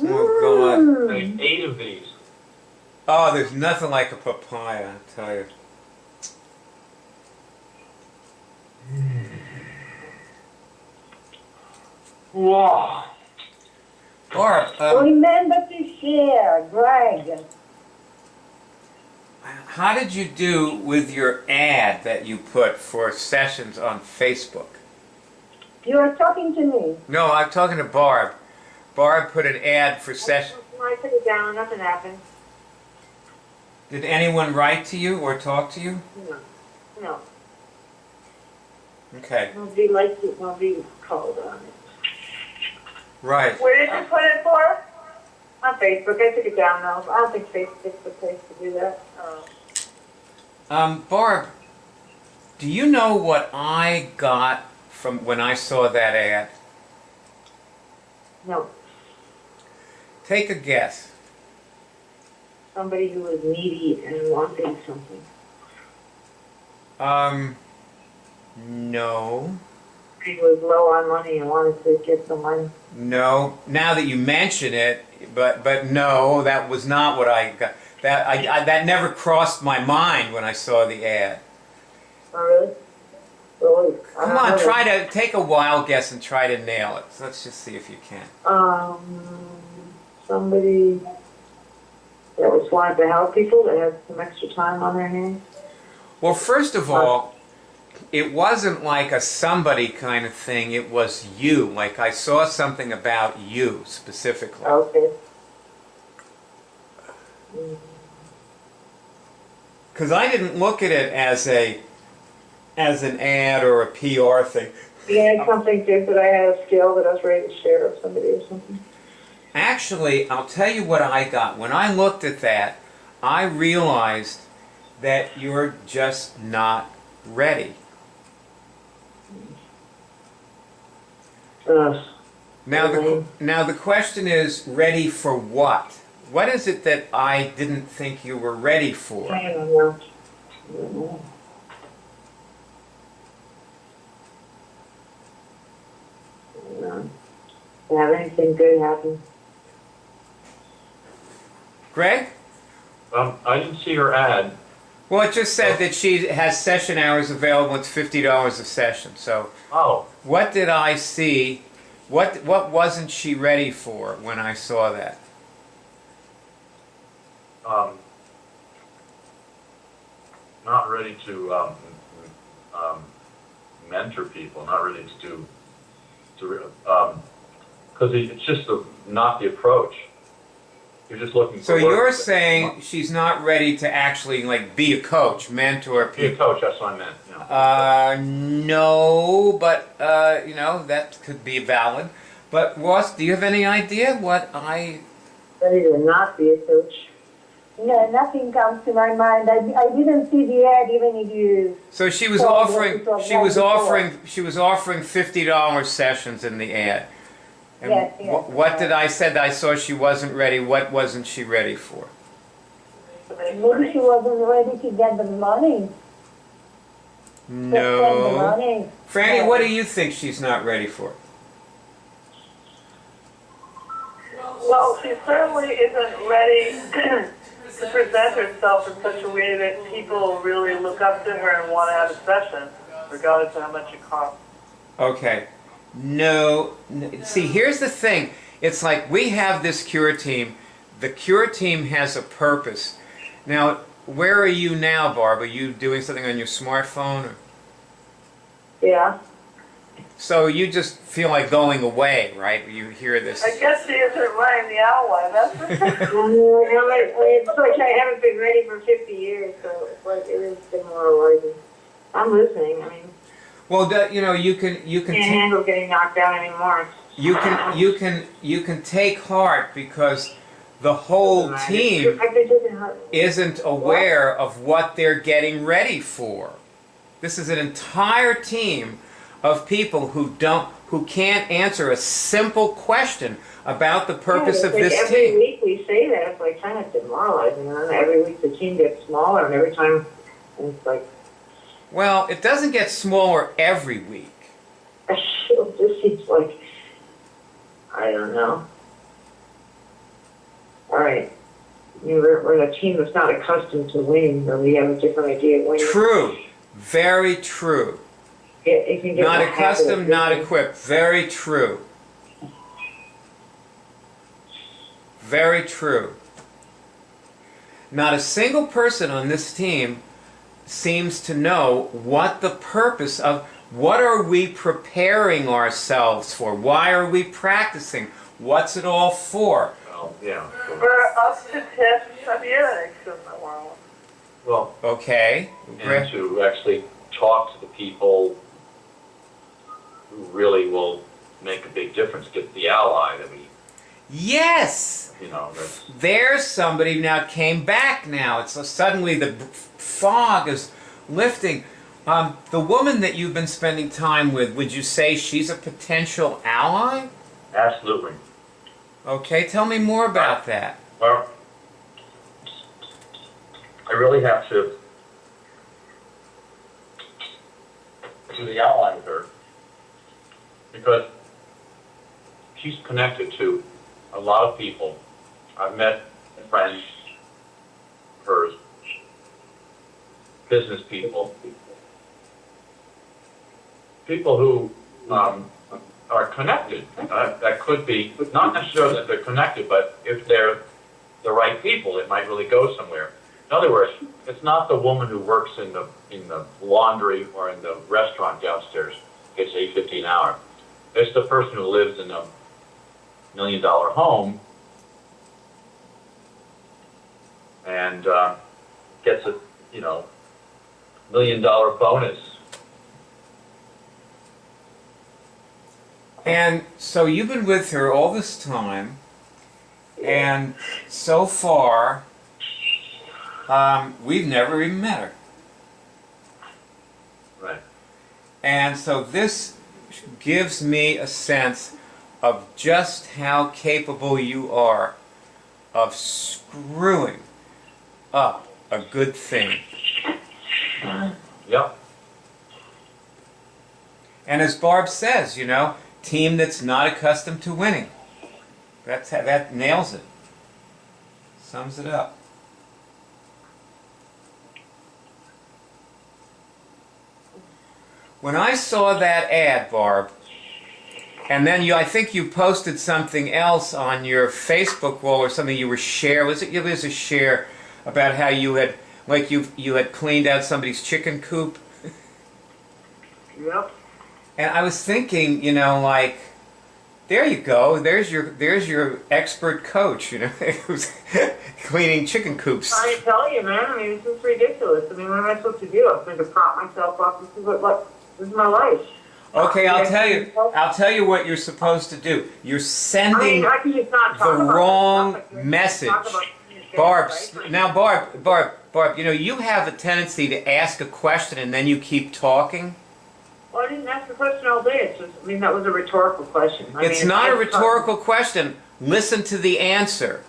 Oh, God. There's 8 of these. Oh, there's nothing like a papaya, I tell you. Wow. Barb, Remember to share, Greg. how did you do with your ad that you put for sessions on Facebook? You are talking to me. No, I'm talking to Barb. Barb put an ad for sessions. I took it down, nothing happened. Did anyone write to you or talk to you? No. Okay. Nobody liked it, nobody called on it. Right. Where did you put it for? On Facebook, I took it down now. I don't think Facebook's the place to do that. Barb, do you know what I got from when I saw that ad? No. Take a guess. Somebody who was needy and wanting something. No. He was low on money and wanted to get some money. No. Now that you mention it, but no, that was not what I got. That never crossed my mind when I saw the ad. Oh, really? Really? Come on, try to take a wild guess and try to nail it. Let's just see if you can. Somebody that was wanted to help people that had some extra time on their hands. Well, first of all, it wasn't like a somebody kind of thing. It was you. Like I saw something about you specifically. Okay. Because I didn't look at it as an ad or a PR thing. You had something too that I had a skill that I was ready to share with somebody or something. Actually, I'll tell you what I got. When I looked at that, I realized that you're just not ready. Now the question is, ready for what? What is it that I didn't think you were ready for? I don't know. I don't know. To have anything good happen. Greg? I didn't see her ad. Well, it just said that she has session hours available. It's $50 a session. So, Oh, what did I see? What wasn't she ready for when I saw that? Not ready to mentor people. Not ready to because it's just not the approach. You're just looking for So work. you're saying she's not ready to actually like be a coach, mentor Be a people. coach. That's what I meant. Yeah. No, but you know, that could be valid. But Ross, do you have any idea what I? Ready to not be a coach. No, nothing comes to my mind. I didn't see the ad, even if you. So she was So offering. it was She was right before. offering. She was offering $50 sessions in the ad. And Yes, yes, what did I said? I saw she wasn't ready. What wasn't she ready for? Maybe she wasn't ready to get the money. To spend the No. money. Franny, what do you think she's not ready for? Well, she certainly isn't ready to present herself in such a way that people really look up to her and want to have a session, regardless of how much it costs. Okay. No. See, here's the thing. It's like we have this cure team. The cure team has a purpose. Now, where are you now, Barb? Are you doing something on your smartphone? Or? Yeah. So you just feel like going away, right? You hear this. I guess she isn't riding the outline, that's for sure. It's like I haven't been ready for 50 years, so it's like it is demoralizing. I'm listening. I mean, Well, you know, you can can't handle getting knocked out anymore. you can take heart because the whole team I've been taking her. isn't aware of what they're getting ready for. This is an entire team of people who can't answer a simple question about the purpose of this every team. week we say that, it's like kind of demoralizing, and then every week the team gets smaller, and every time it's like, Well, it doesn't get smaller every week. it just seems like, I don't know. All right. We're a team that's not accustomed to winning, or we have a different idea of winning. True. Very true. It can get Not in the habit of accustomed, not losing. equipped. Very true. Very true. Not a single person on this team seems to know what the purpose of, what are we preparing ourselves for? Why are we practicing? What's it all for? Well, yeah. We're up to test of eunuchs in the world. Well, Okay. and to actually talk to the people who really will make a big difference, get the ally that we, Yes! you know, that's, There's somebody now came back now. It's suddenly the fog is lifting. The woman that you've been spending time with, would you say she's a potential ally? absolutely. Okay, tell me more about that. Well, I really have to do the outline with her because she's connected to a lot of people. I've met friends, of hers, business people, people who are connected. That could be not necessarily that they're connected, but if they're the right people, it might really go somewhere. In other words, it's not the woman who works in the laundry or in the restaurant downstairs, gets $8.50 an hour. It's the person who lives in a $1 million home and gets a $1 million bonus. And so you've been with her all this time, and so far, we've never even met her. Right. And so this gives me a sense of just how capable you are of screwing up a good thing. Yep. And as Barb says, team that's not accustomed to winning. That nails it. Sums it up. when I saw that ad, Barb, and then I think you posted something else on your Facebook wall or something you were share. Was it was a share about how you had you had cleaned out somebody's chicken coop? Yep. And I was thinking, you know, like, there you go. There's your expert coach, you know, who's cleaning chicken coops. I tell you, man. I mean, this is ridiculous. I mean, what am I supposed to do? I'm going to prop myself up. This is my life. Okay, I'll tell you what you're supposed to do. You're sending I can just not talk the about wrong this stuff. message. Talk about communication, Barb, right? now Barb, you know, you have a tendency to ask a question and then you keep talking. Well, I didn't ask the question all day. It's just, I mean, that was a rhetorical question. It's not a rhetorical question. Listen to the answer.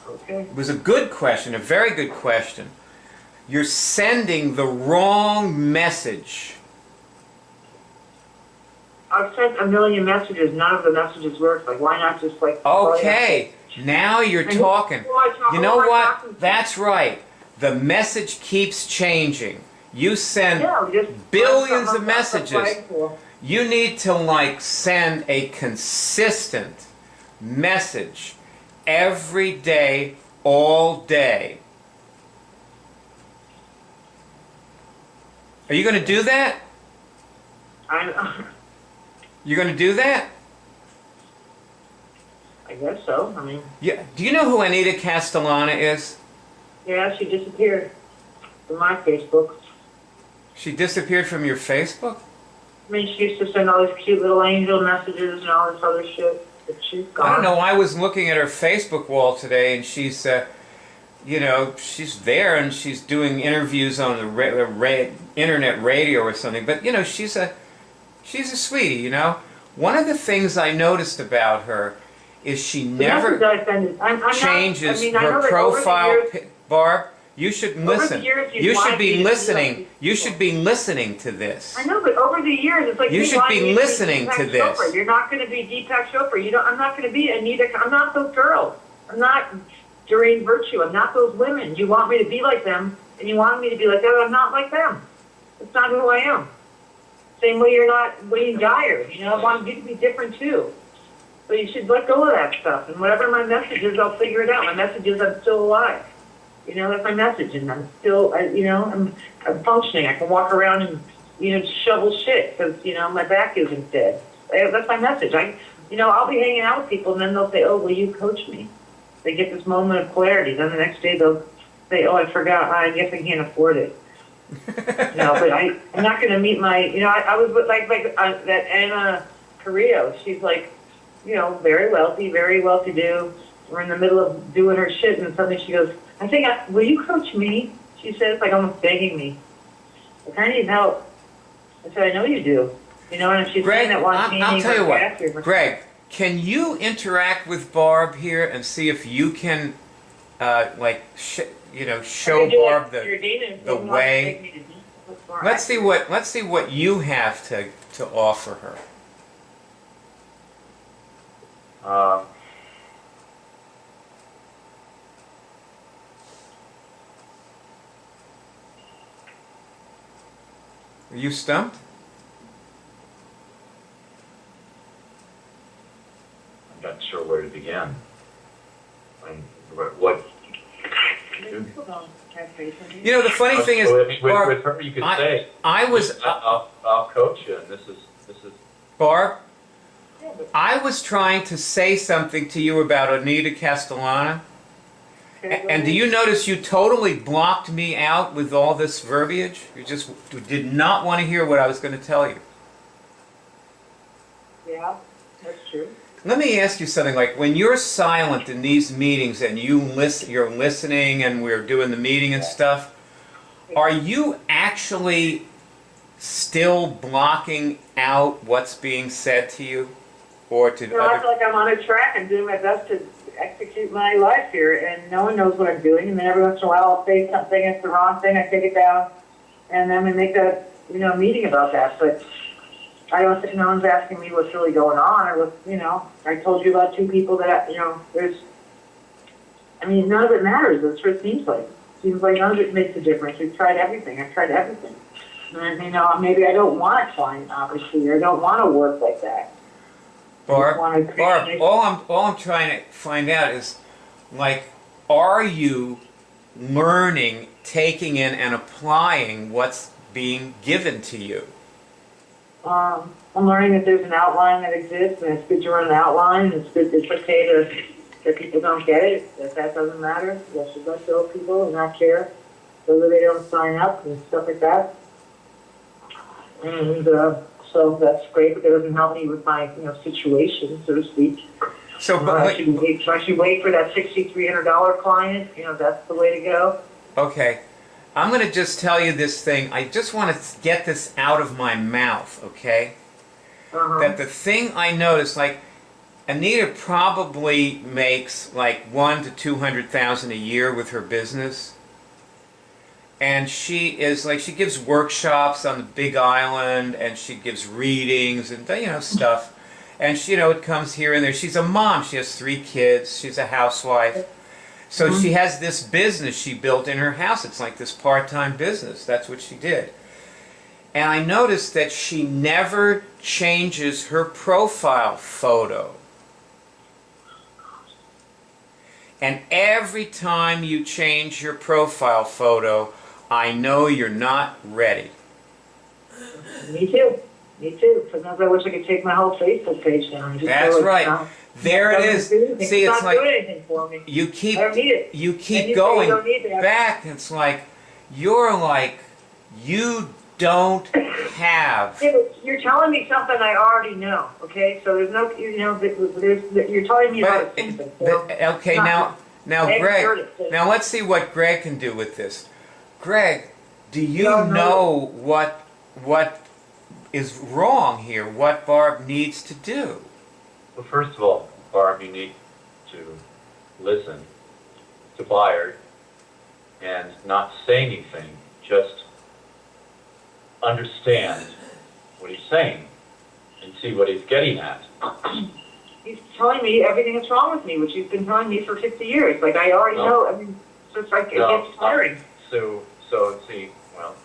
Okay. It was a good question, a very good question. You're sending the wrong message. I've sent a million messages. None of the messages work. Like, why not just like? Okay, now you're talking. You know what? That's right. The message keeps changing. You send billions of messages. You need to like send a consistent message every day, all day. Are you going to do that? You're going to do that? I guess so. I mean. Yeah. Do you know who Anita Castellana is? Yeah, she disappeared from my Facebook. She disappeared from your Facebook? I mean, she used to send all these cute little angel messages and all this other shit. But she's gone. I don't know. I was looking at her Facebook wall today, and she's, you know, she's there and she's doing interviews on the internet radio or something. But you know, she's a sweetie. You know, one of the things I noticed about her is she never changes her profile. Barb, you should listen. You should be listening. You should be listening to this. I know, but over the years, it's like you should be listening to this. Chopra. You're not going to be Deepak Chopra. You don't. I'm not going to be Anita. I'm not those girls. I'm not Doreen Virtue. I'm not those women. You want me to be like them, and you want me to be like that. I'm not like them. That's not who I am. Same way you're not Wayne Dyer. You know, I want you to be different too. So you should let go of that stuff. And whatever my message is, I'll figure it out. My message is I'm still alive. You know, that's my message, and I'm still, I'm functioning. I can walk around and, shovel shit because, my back isn't dead. That's my message. I'll be hanging out with people, and then they'll say, "Oh, will you coach me?" They get this moment of clarity. Then the next day they'll say, "Oh, I forgot. I guess I can't afford it." But I'm not going to meet my. I was with that Anna Carrillo. She's like, very wealthy, very well-to-do. We're in the middle of doing her shit, and suddenly she goes, will you coach me? She says, like almost begging me. Like, I need help. I said, I know you do. And if she's Greg, saying that one meeting, I'll tell you what. Greg, can you interact with Barb here and see if you can, show Barb the way? Let's see what you have to offer her. Are you stumped? I'm not sure where to begin. What? The funny thing is, Barb, with her, you could say, I'll coach you, and this is. Barb, I was trying to say something to you about Anita Castellana, and do you notice you totally blocked me out with all this verbiage? You just did not want to hear what I was going to tell you. Yeah, that's true. Let me ask you something. Like when you're silent in these meetings and you're listening, and we're doing the meeting and stuff, are you actually still blocking out what's being said to you, or to other? I feel like I'm on a track and doing my best to execute my life here, and no one knows what I'm doing. And then every once in a while, I'll say something. It's the wrong thing. I take it down, and then we make a meeting about that. But I don't think no one's asking me what's really going on, or what I told you about two people that there's. I mean, none of it matters. That's what it seems like. It seems like none of it makes a difference. We've tried everything. I've tried everything. And, you know, maybe I don't want a client, obviously, or I don't want to work like that. Barb, all I'm trying to find out is, like, are you learning, taking in, and applying what's being given to you? I'm learning that there's an outline that exists, and it's good to run an outline. It's good. It's okay to that people don't get it. That doesn't matter. Yes, you let go of people and not care whether they don't sign up and stuff like that. And so that's great, but that doesn't help me with my situation, so to speak. So, I should wait for that $6,300 client. You know, that's the way to go. okay, I'm going to just tell you this thing. I just want to get this out of my mouth, okay? That the thing I noticed, like, Anita probably makes like $100,000 to $200,000 a year with her business, and she is like, she gives workshops on the Big Island, and she gives readings and stuff, and she, it comes here and there. She's a mom. She has 3 kids. She's a housewife. So she has this business she built in her house. It's like this part-time business. That's what she did. And I noticed that she never changes her profile photo. And every time you change your profile photo, I know you're not ready. Me too. Me too. Sometimes I wish I could take my whole Facebook page down. That's right. There it is. See, it's like doing anything for me. you keep I don't need it. you keep And you going say you don't need that. back. It's like you don't have. Yeah, but you're telling me something I already know. Okay, so there's no, you're telling me about something. Okay, now Greg. Now let's see what Greg can do with this. Greg, do you know what is wrong here? What Barb needs to do? Well, first of all, Barb, you need to listen to Byard and not say anything. Just understand what he's saying and see what he's getting at. He's telling me everything that's wrong with me, which he's been telling me for 50 years. Like, I already know. I mean, so it's like, it gets tiring. So see, well,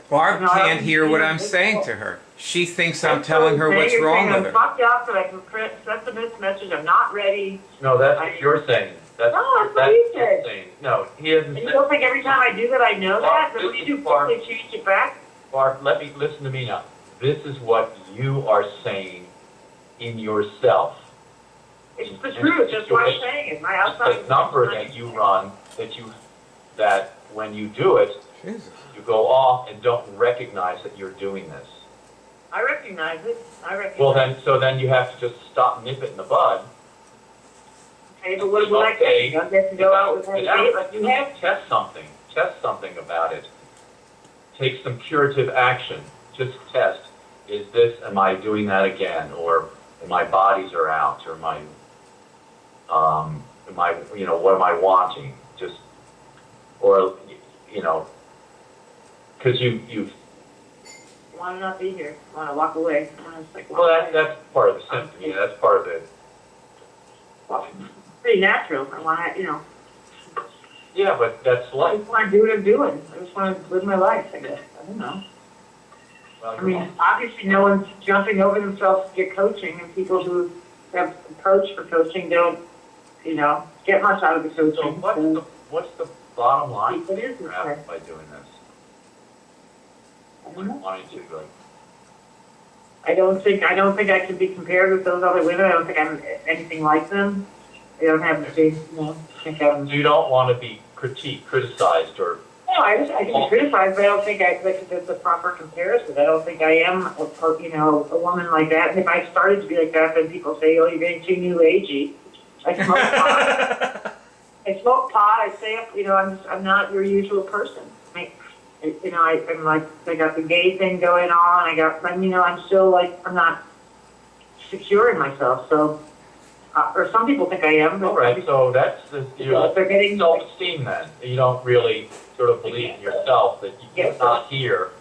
Barb No, I can't don't hear see what it. I'm It's saying all- to her. She thinks I'm telling her what's You're wrong saying with I'm her. fucked up, that I can set the message. I'm not ready. no, that's what you're saying. That's No, that's what he you're said. saying. No, he hasn't And you said. don't think every time I do that I know that? But when you do Barb. quickly change it back? Barb, listen to me now. This is what you are saying in yourself. It's the truth. That's why I'm saying it. My outside. The number that you run, that when you do it, Jesus. you go off and don't recognize that you're doing this. I recognize it. Well, then you have to just stop, nip it in the bud. Okay, but what would I say? I have to go out with a date like you have? Test something about it. Take some curative action. Just test. Am I doing that again? Or my bodies are out? Or what am I wanting? Because you've. I want to not be here. I want to walk away. Well, that's part of the symptom. Yeah, that's part of it. Pretty natural. I want to, Yeah, but that's I life. just want to do what I'm doing. I just want to live my life, I guess. I don't know. Well, I mean, obviously no one's jumping over themselves to get coaching, and people who have approach for coaching don't, get much out of the coaching. so what's the bottom line What is this by thing? doing this? I don't know. Wanting to I don't think I can be compared with those other women. I don't think I'm anything like them. I don't have the same, you don't want to be criticized, or No, I can be criticized, but I don't think that's a proper comparison. I don't think I am, a woman like that. And if I started to be like that, then people say, "Oh, you're getting too new agey." I smoke pot. I stay up. I'm not your usual person. I'm like, I got the gay thing going on. I'm still like, I'm not secure in myself. So, or some people think I am. But all right. So that's they're getting self-esteem. Then you don't really sort of believe in yourself that you're not here,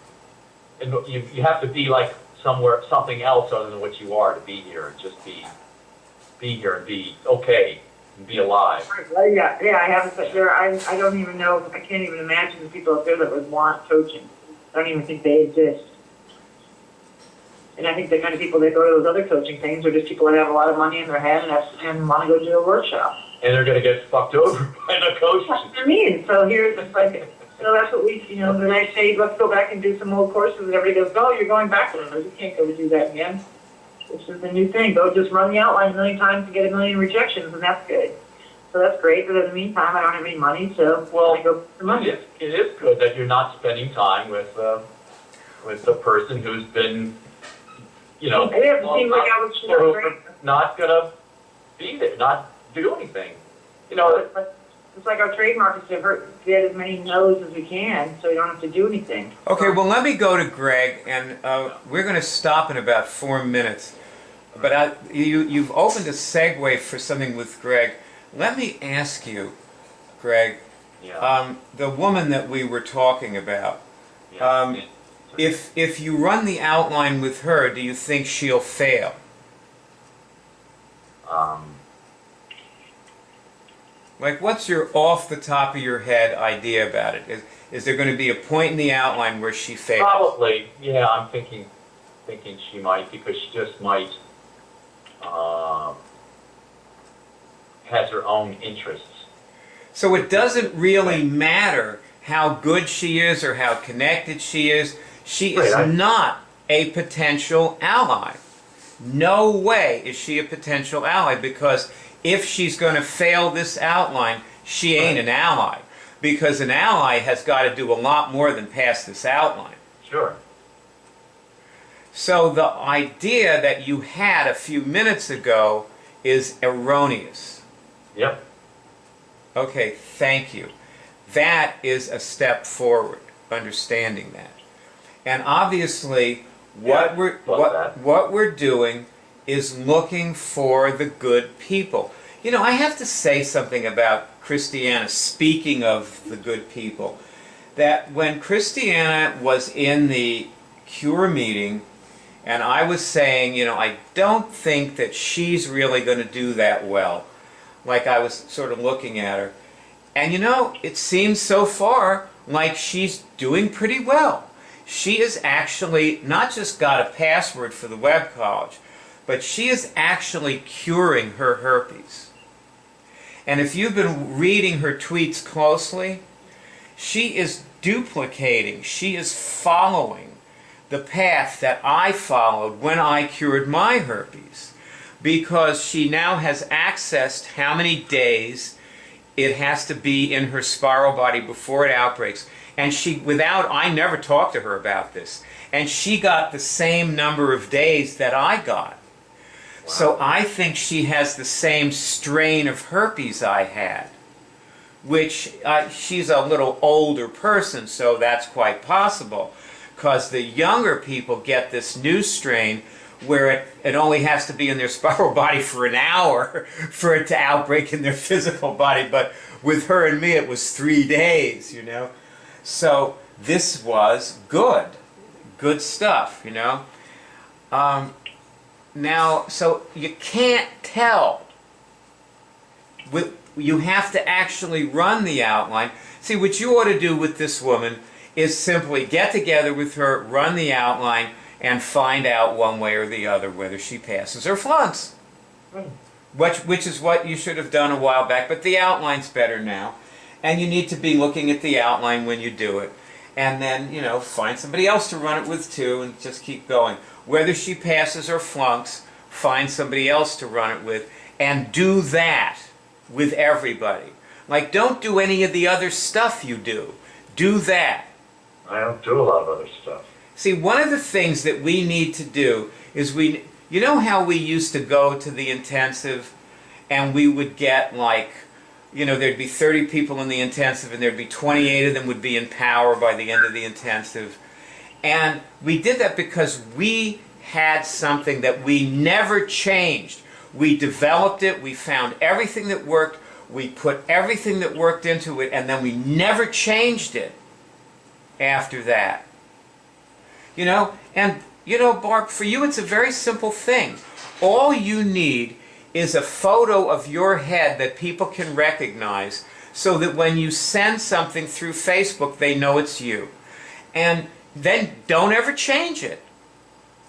and you have to be like something else other than what you are to be here. Just be here and be okay and be alive. Yeah, I haven't. I don't even know. I can't even imagine the people up there that would want coaching. don't even think they exist. And I think the kind of people that go to those other coaching things are just people that have a lot of money in their head and want to go do a workshop. And they're going to get fucked over by the coaches. That's what I mean. So here's the like, so that's what we, then I say, let's go back and do some old courses, and everybody goes, oh, you're going backwards. You can't go do that again. This is the new thing. Go just run the outline a million times and get a million rejections, and that's good. So that's great. But in the meantime, I don't have any money, so I go for money. It is good that you're not spending time with a person who's been, It seemed like I was not going to be there, not do anything. It's like our trademark is to get as many no's as we can, so we don't have to do anything. Okay, well, let me go to Greg, and we're going to stop in about 4 minutes. But you've opened a segue for something with Greg. Let me ask you, Greg, the woman that we were talking about, if you run the outline with her, do you think she'll fail? Like, what's your off the top of your head idea about it? Is there going to be a point in the outline where she fails? Probably, yeah. I'm thinking she might, because she just might has her own interests. So it doesn't really matter how good she is or how connected she is. She is not a potential ally. No way is she a potential ally, because if she's going to fail this outline, she ain't an ally. Because an ally has got to do a lot more than pass this outline. Sure. So the idea that you had a few minutes ago is erroneous. Yep. Okay, thank you. That is a step forward, understanding that. And obviously, what we're doing is looking for the good people. I have to say something about Christiana, speaking of the good people, that when Christiana was in the Cure meeting, and I was saying, I don't think that she's really going to do that well. Like, I was sort of looking at her. And it seems so far like she's doing pretty well. She has actually not just got a password for the web college, but she is actually curing her herpes. And if you've been reading her tweets closely, she is duplicating, she is following the path that I followed when I cured my herpes, because she now has accessed how many days it has to be in her spiral body before it outbreaks. And I never talked to her about this, and she got the same number of days that I got. Wow. So I think she has the same strain of herpes I had, which she's a little older person, so that's quite possible, because the younger people get this new strain where it only has to be in their spiral body for an hour for it to outbreak in their physical body. But with her and me, it was 3 days, So this was good stuff, Now, so you can't tell. You have to actually run the outline. See, what you ought to do with this woman is simply get together with her, run the outline, and find out one way or the other whether she passes or flunks. Which is what you should have done a while back, but the outline's better now. And you need to be looking at the outline when you do it. And then, find somebody else to run it with too, and just keep going. Whether she passes or flunks, find somebody else to run it with, and do that with everybody. Like, don't do any of the other stuff you do. Do that. I don't do a lot of other stuff. See, one of the things that we need to do is you know how we used to go to the intensive and we would get like, there'd be 30 people in the intensive and there'd be 28 of them would be in power by the end of the intensive. And we did that because we had something that we never changed. We developed it, we found everything that worked, we put everything that worked into it, and then we never changed it after that. And Barb, for you it's a very simple thing. All you need is a photo of your head that people can recognize, so that when you send something through Facebook, they know it's you. And then don't ever change it.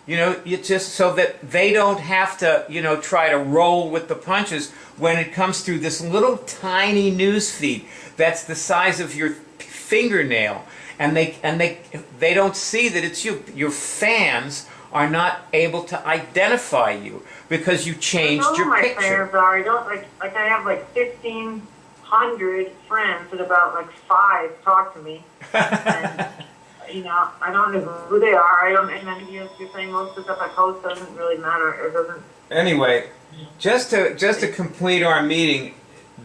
You know, it's just so that they don't have to, you know, try to roll with the punches when it comes through this little tiny news feed that's the size of your fingernail, and they don't see that it's you. Your fans are not able to identify you because you changed your my picture. fans are. I don't like I have like 1,500 friends, and about like 5 talk to me. And, you know, I don't know who they are. I don't. And then you're saying most of the stuff I post doesn't really matter. It doesn't. Anyway, just to complete our meeting,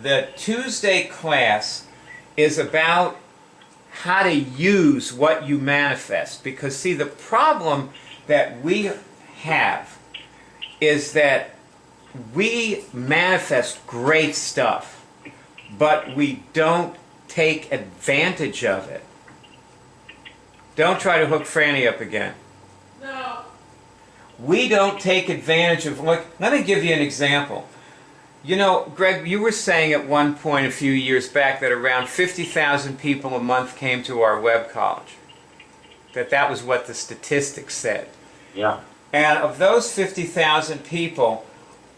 the Tuesday class is about how to use what you manifest. Because see, the problem that we have is that we manifest great stuff, but we don't take advantage of it. Don't try to hook Franny up again. No. We don't take advantage of, look, let me give you an example. You know, Greg, you were saying at one point a few years back that around 50,000 people a month came to our web college. That was what the statistics said. Yeah. And of those 50,000 people,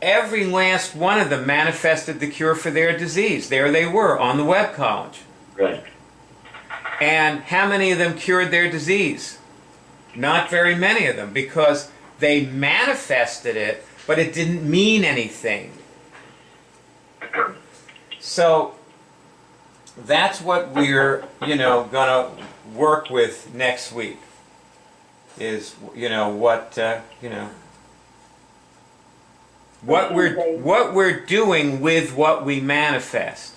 every last one of them manifested the cure for their disease. There they were on the web college. Right. And how many of them cured their disease? Not very many of them, because they manifested it, but it didn't mean anything. So that's what we're, you know, gonna work with next week. Is, you know, what we're doing with what we manifest.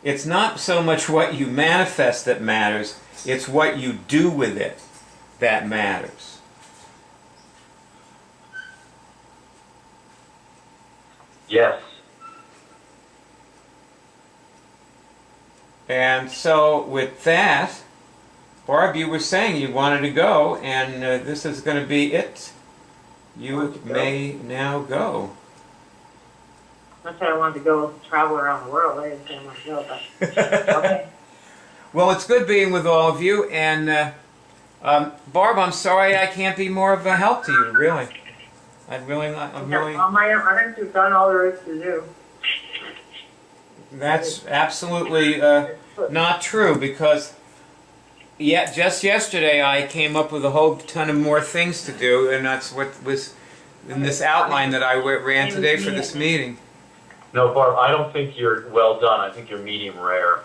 It's not so much what you manifest that matters, it's what you do with it that matters. Yes. And so with that, Barb, you were saying you wanted to go, and this is going to be it. You may now go. I said I wanted to go travel around the world. I didn't say I wanted to go, but okay. Well, it's good being with all of you, and Barb, I'm sorry I can't be more of a help to you, really. I think you've done all there is to do. That's absolutely not true, because just yesterday I came up with a whole ton of more things to do, and that's what was in this outline that I ran today for this meeting. No, Barb, I don't think you're well done. I think you're medium rare.